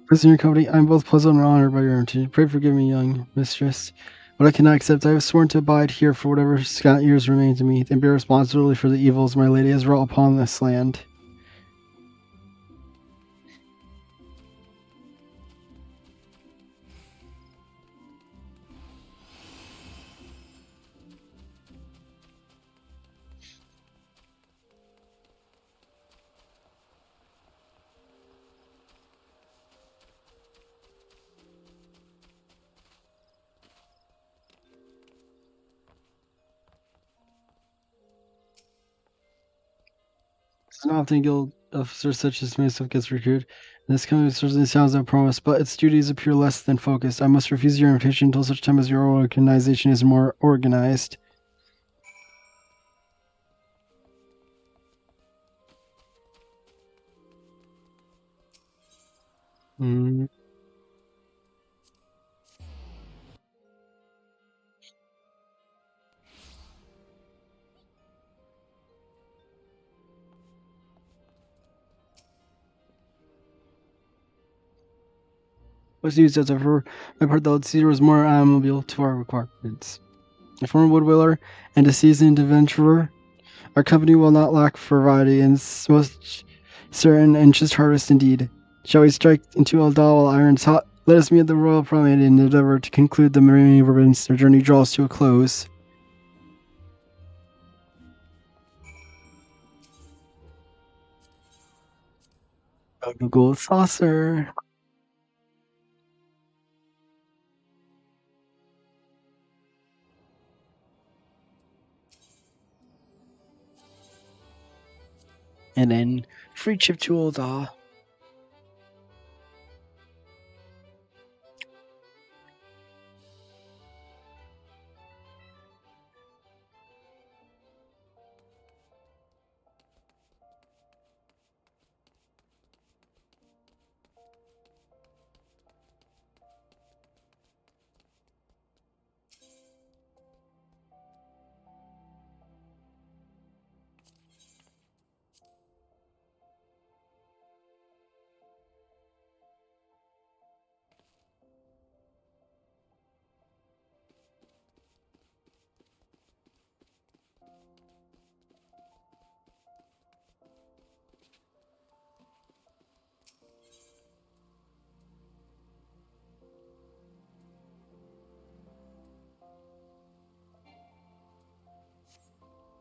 Prisoner company, I am both puzzled and honored by your entry. Pray forgive me, young mistress. But I cannot accept. I have sworn to abide here for whatever scant years remain to me, and bear responsibility for the evils my lady has wrought upon this land. It's not often a guild officer such as myself gets recruited. This company certainly sounds like promise, but its duties appear less than focused. I must refuse your invitation until such time as your organization is more organized. Mm. What's news as for my part, the Cedar was more automobile to our requirements. A former woodwiller and a seasoned adventurer, our company will not lack for variety and most certain and just harvest indeed. Shall we strike into Eldal while iron's hot? Let us meet at the royal promenade and endeavor to conclude the remaining ribbons. Their journey draws to a close. A Google saucer. And then free chip tools.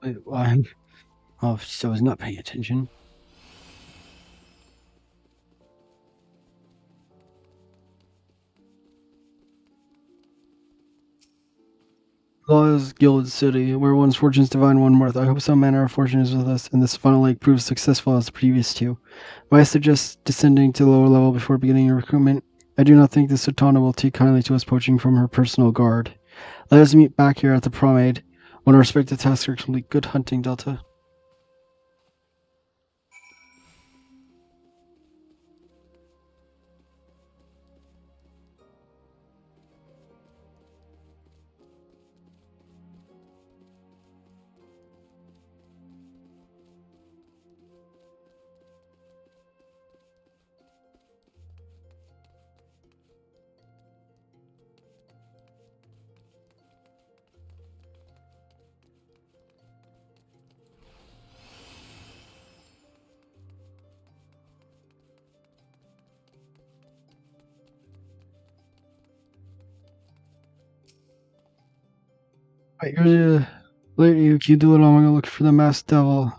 Wait, why? Oh, so I was not paying attention. Law's Guild City, where one's fortunes divine one worth. I hope some manner of fortune is with us, and this final lake proves successful as the previous two. Why I suggest descending to the lower level before beginning your recruitment? I do not think this Sultana will take kindly to us poaching from her personal guard. Let us meet back here at the promenade when our respective tasks are complete. Good hunting, Delta. Right, you're the lady who keep the little. I'm gonna look for the masked devil.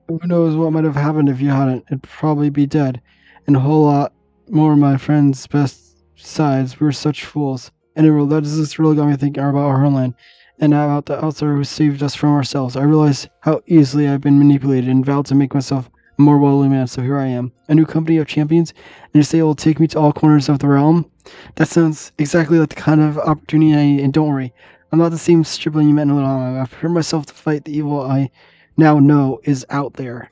Who knows what might have happened if you hadn't? It'd probably be dead. And a whole lot more of my friends' best sides. We were such fools. Anyway, this really got me thinking about our homeland and about the outsider who saved us from ourselves. I realized how easily I've been manipulated and vowed to make myself a more worldly man, so here I am. A new company of champions, and you say it will take me to all corners of the realm? That sounds exactly like the kind of opportunity I need, and don't worry. I'm not the same stripling you met in a little while. I've prepared myself to fight the evil I now know is out there.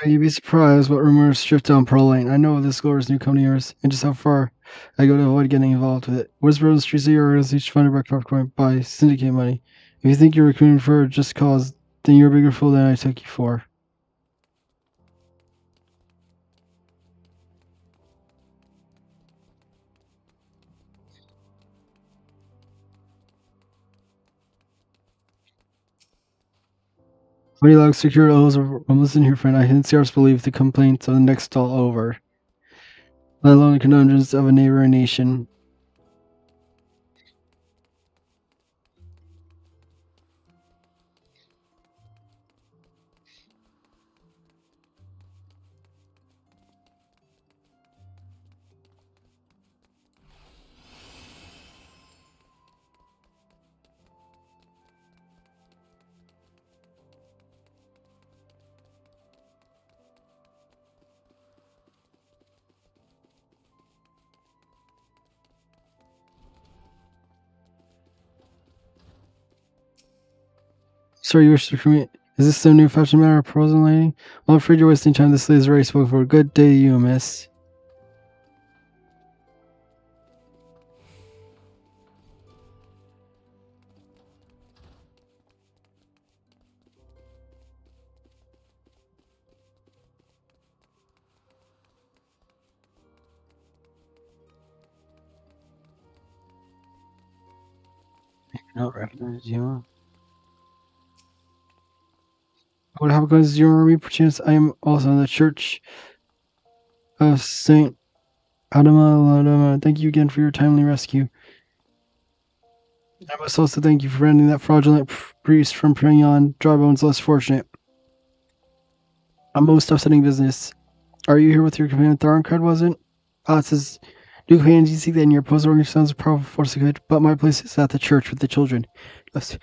You'd be surprised what rumors drift down Pearl Lane. I know this Gore's new company yours, and just how far I go to avoid getting involved with it. Whisper on the streets of your organization funded by popcorn by syndicate money. If you think you're recruiting for just cause, then you're a bigger fool than I took you for. Money logs secured oaths of listen here, friend. I can scarce believe the complaints of the next stall over, let alone the conundrums of a neighboring nation. Sorry, you wish to commit. Is this some new fashion matter, proposal lady? Well, I'm afraid you're wasting time. This lady's already spoken for. Good day to you, miss. I don't recognize you. What happens to your army? Perchance I am also in the church of Saint Adama. Thank you again for your timely rescue. I must also thank you for preventing that fraudulent priest from preying on dry bones less fortunate. A most upsetting business. Are you here with your companion Thorncard, wasn't? Ah, it says, new companions, you see that in your post organization sounds a powerful force of good, but my place is at the church with the children. Yes.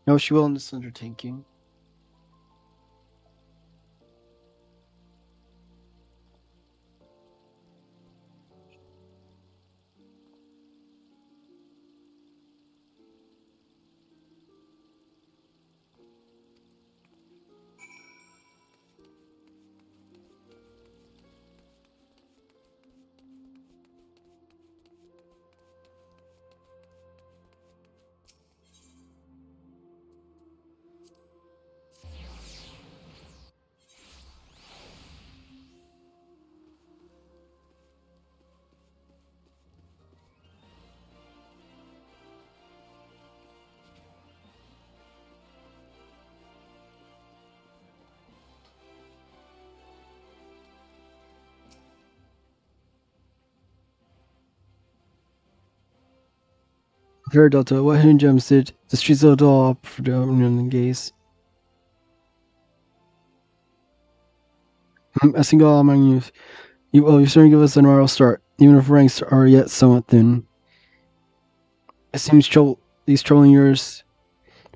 No, she will in this undertaking. Very Delta, what hidden gems did the streets of the doll for the gaze? A single among you. You're starting to give us an moral start, even if ranks are yet somewhat thin. It seems these trolling years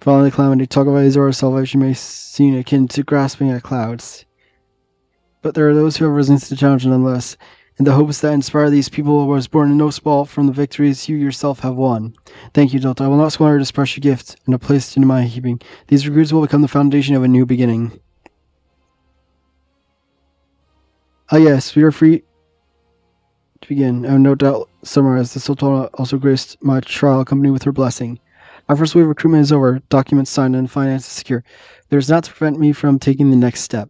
following the calamity, talk of Azor's salvation may seem akin to grasping at clouds. But there are those who have risen to the challenge nonetheless, and the hopes that inspire these people was born in no small from the victories you yourself have won. Thank you, Delta. I will not squander this precious gift and have placed it in my keeping. These recruits will become the foundation of a new beginning. Ah yes, we are free to begin. I have no doubt summarize the Sultana also graced my trial company with her blessing. Our first wave of recruitment is over, documents signed and finances secure. There is not to prevent me from taking the next step.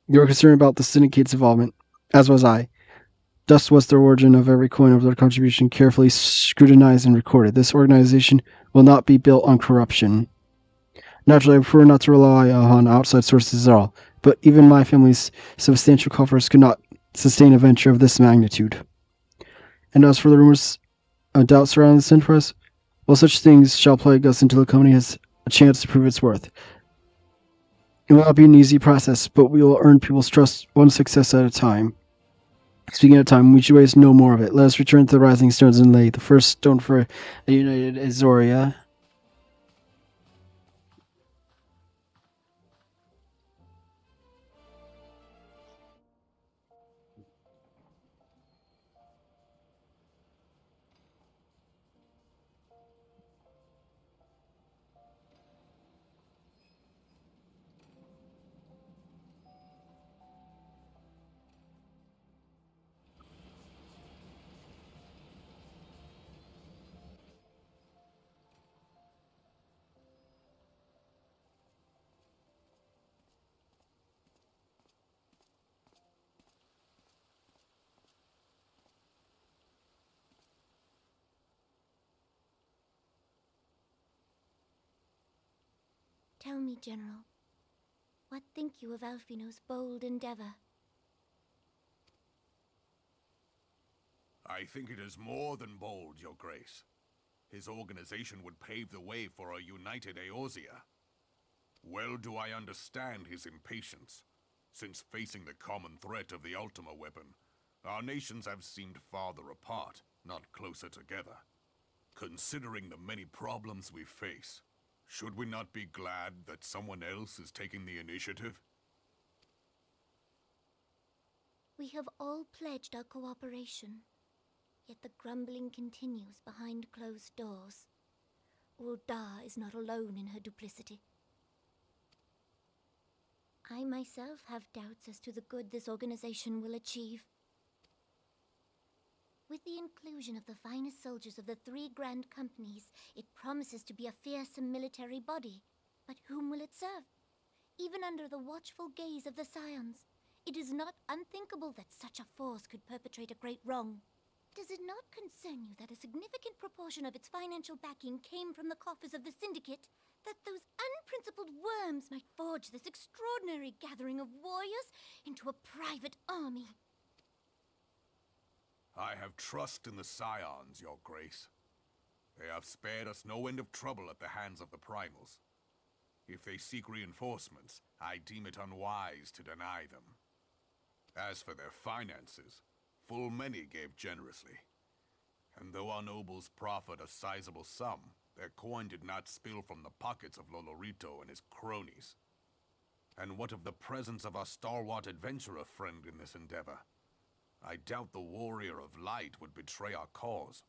You were concerned about the syndicate's involvement, as was I. Thus was the origin of every coin of their contribution carefully scrutinized and recorded. This organization will not be built on corruption. Naturally, I prefer not to rely on outside sources at all, but even my family's substantial coffers could not sustain a venture of this magnitude. And as for the rumors of doubt surrounding this enterprise, well, such things shall plague us until the company has a chance to prove its worth. It will not be an easy process, but we will earn people's trust one success at a time. Speaking of time, we should waste no more of it. Let us return to the Rising Stones and lay the first stone for a united Azoria. Tell me, General, what think you of Alfino's bold endeavor? I think it is more than bold, Your Grace. His organization would pave the way for a united Eorzea. Well do I understand his impatience, since facing the common threat of the Ultima weapon, Our nations have seemed farther apart, not closer together. Considering the many problems we face, should we not be glad that someone else is taking the initiative? We have all pledged our cooperation, yet the grumbling continues behind closed doors. Ul'dah is not alone in her duplicity. I myself have doubts as to the good this organization will achieve. With the inclusion of the finest soldiers of the 3 grand companies, it promises to be a fearsome military body. But whom will it serve? Even under the watchful gaze of the Scions, it is not unthinkable that such a force could perpetrate a great wrong. Does it not concern you that a significant proportion of its financial backing came from the coffers of the Syndicate? That those unprincipled worms might forge this extraordinary gathering of warriors into a private army? I have trust in the Scions, Your Grace. They have spared us no end of trouble at the hands of the Primals. If they seek reinforcements, I deem it unwise to deny them. As for their finances, full many gave generously. And though our nobles proffered a sizable sum, their coin did not spill from the pockets of Lolorito and his cronies. And what of the presence of our stalwart adventurer friend in this endeavor? I doubt the warrior of light would betray our cause.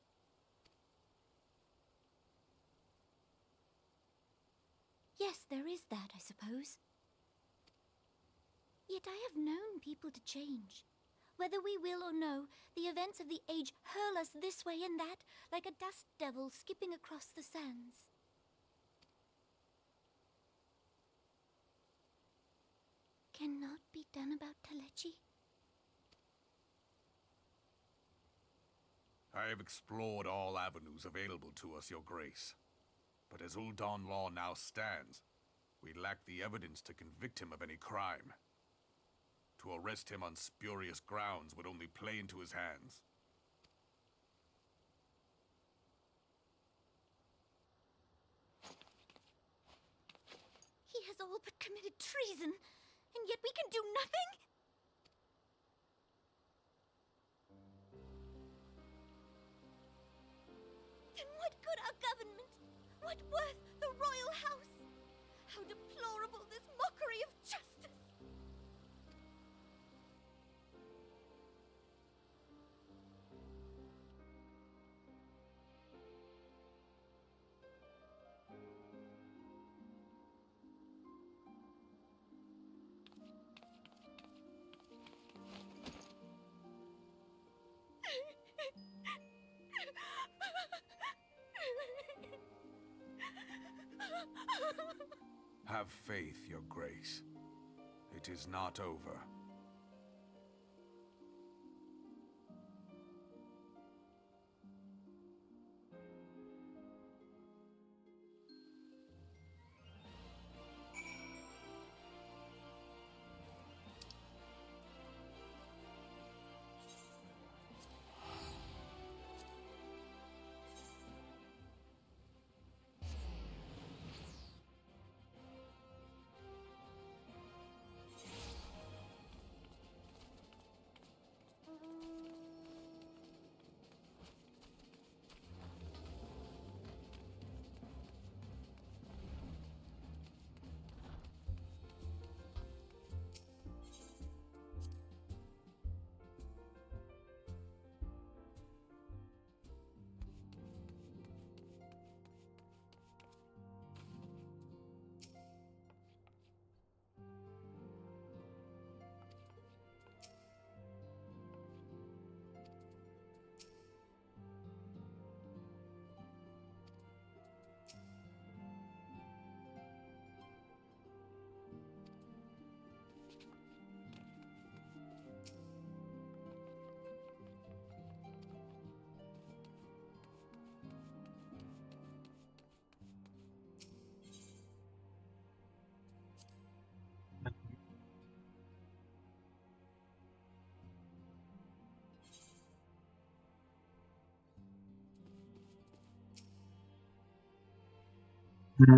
Yes, there is that, I suppose. Yet I have known people to change. Whether we will or no, the events of the age hurl us this way and that, like a dust devil skipping across the sands. Cannot be done about Telechi? I have explored all avenues available to us, Your Grace. But as Ul'dah law now stands, we lack the evidence to convict him of any crime. To arrest him on spurious grounds would only play into his hands. He has all but committed treason, and yet we can do nothing? Then what good our government? What worth the royal house? How deplorable this mockery of justice! Have faith, Your Grace. It is not over.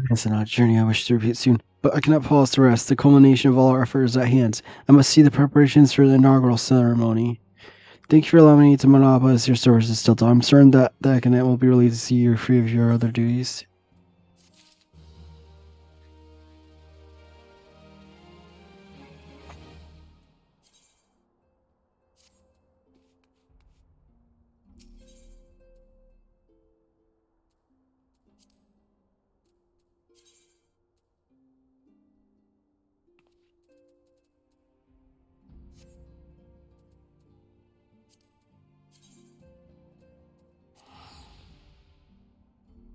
It's not a journey I wish to repeat soon, but I cannot pause to rest. The culmination of all our efforts is at hand. I must see the preparations for the inaugural ceremony. Thank you for allowing me to monopolize your services, Stilto. I'm certain that the Econet will be relieved to see you're free of your other duties.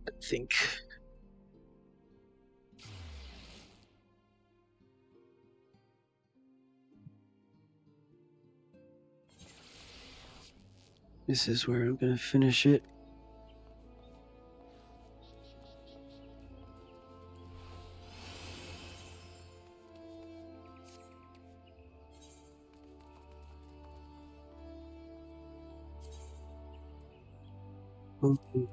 I think. This is where I'm gonna finish it. Okay.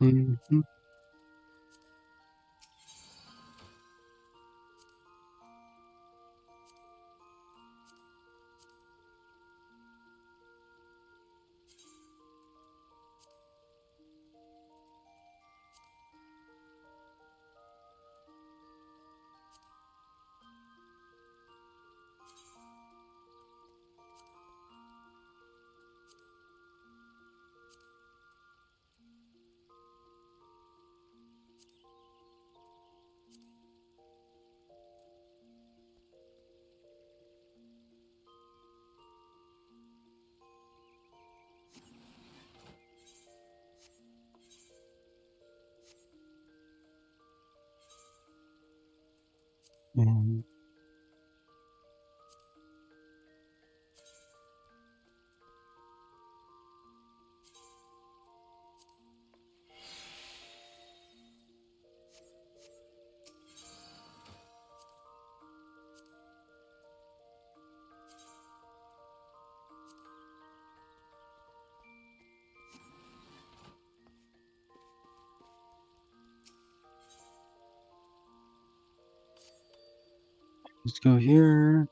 Mm-hmm. Mm-hmm. Let's go here.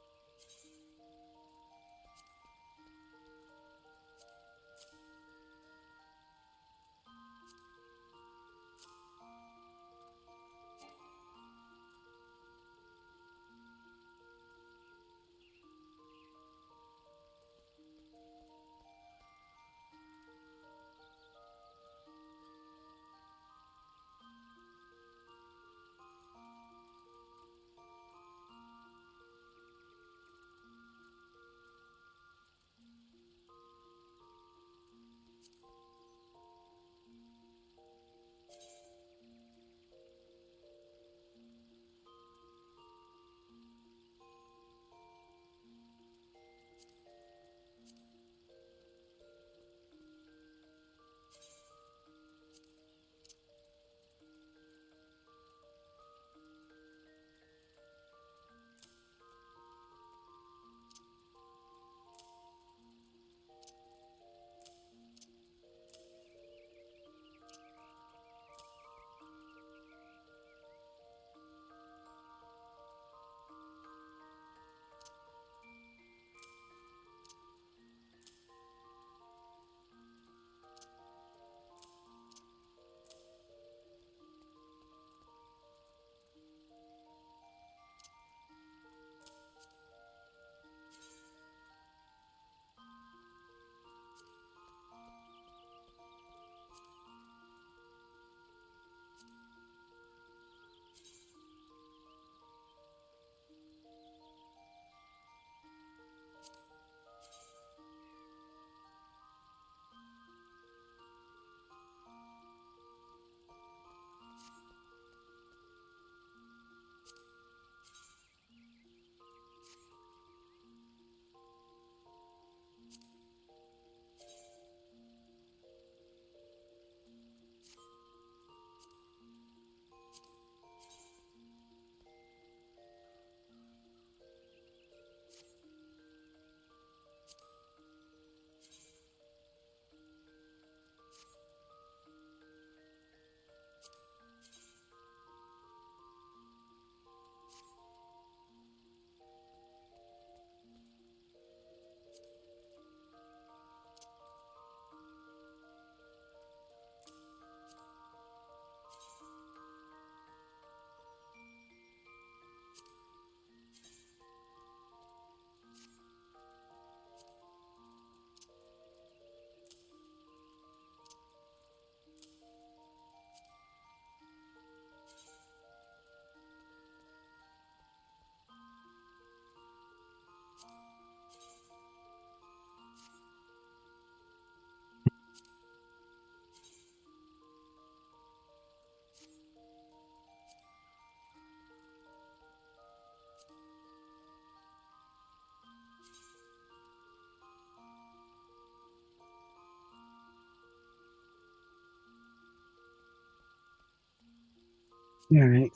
All right.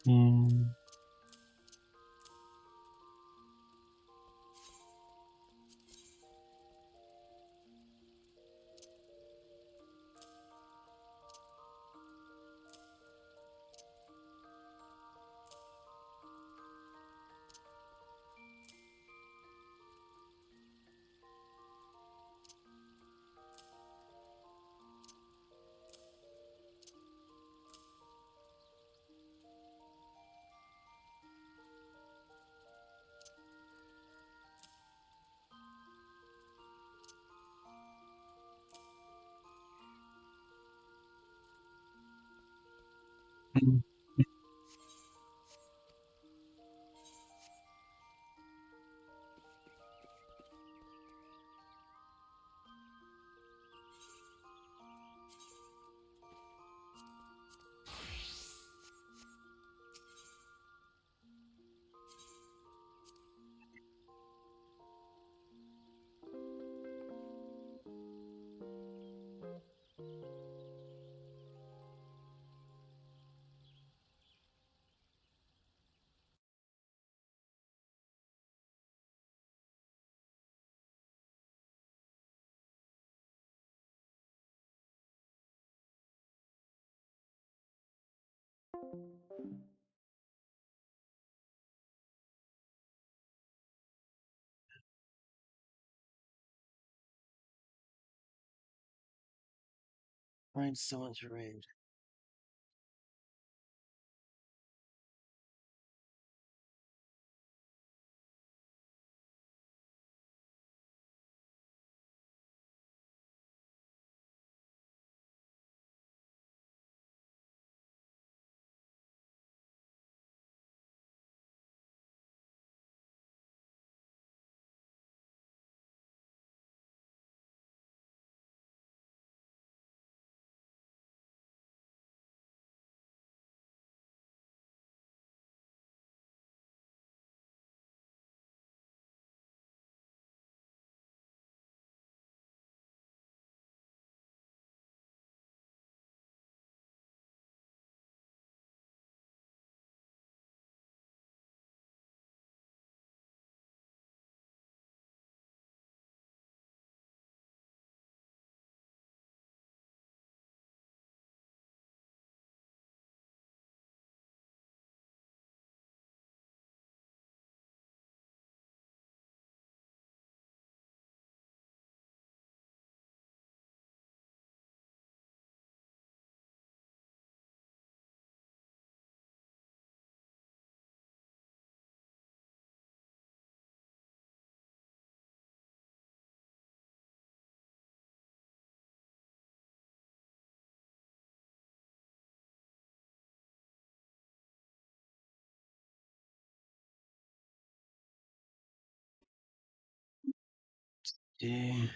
Mm. Mm. Find someone to raid. Yeah.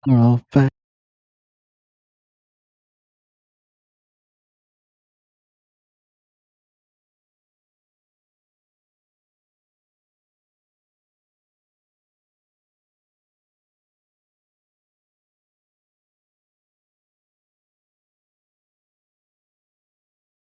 Well,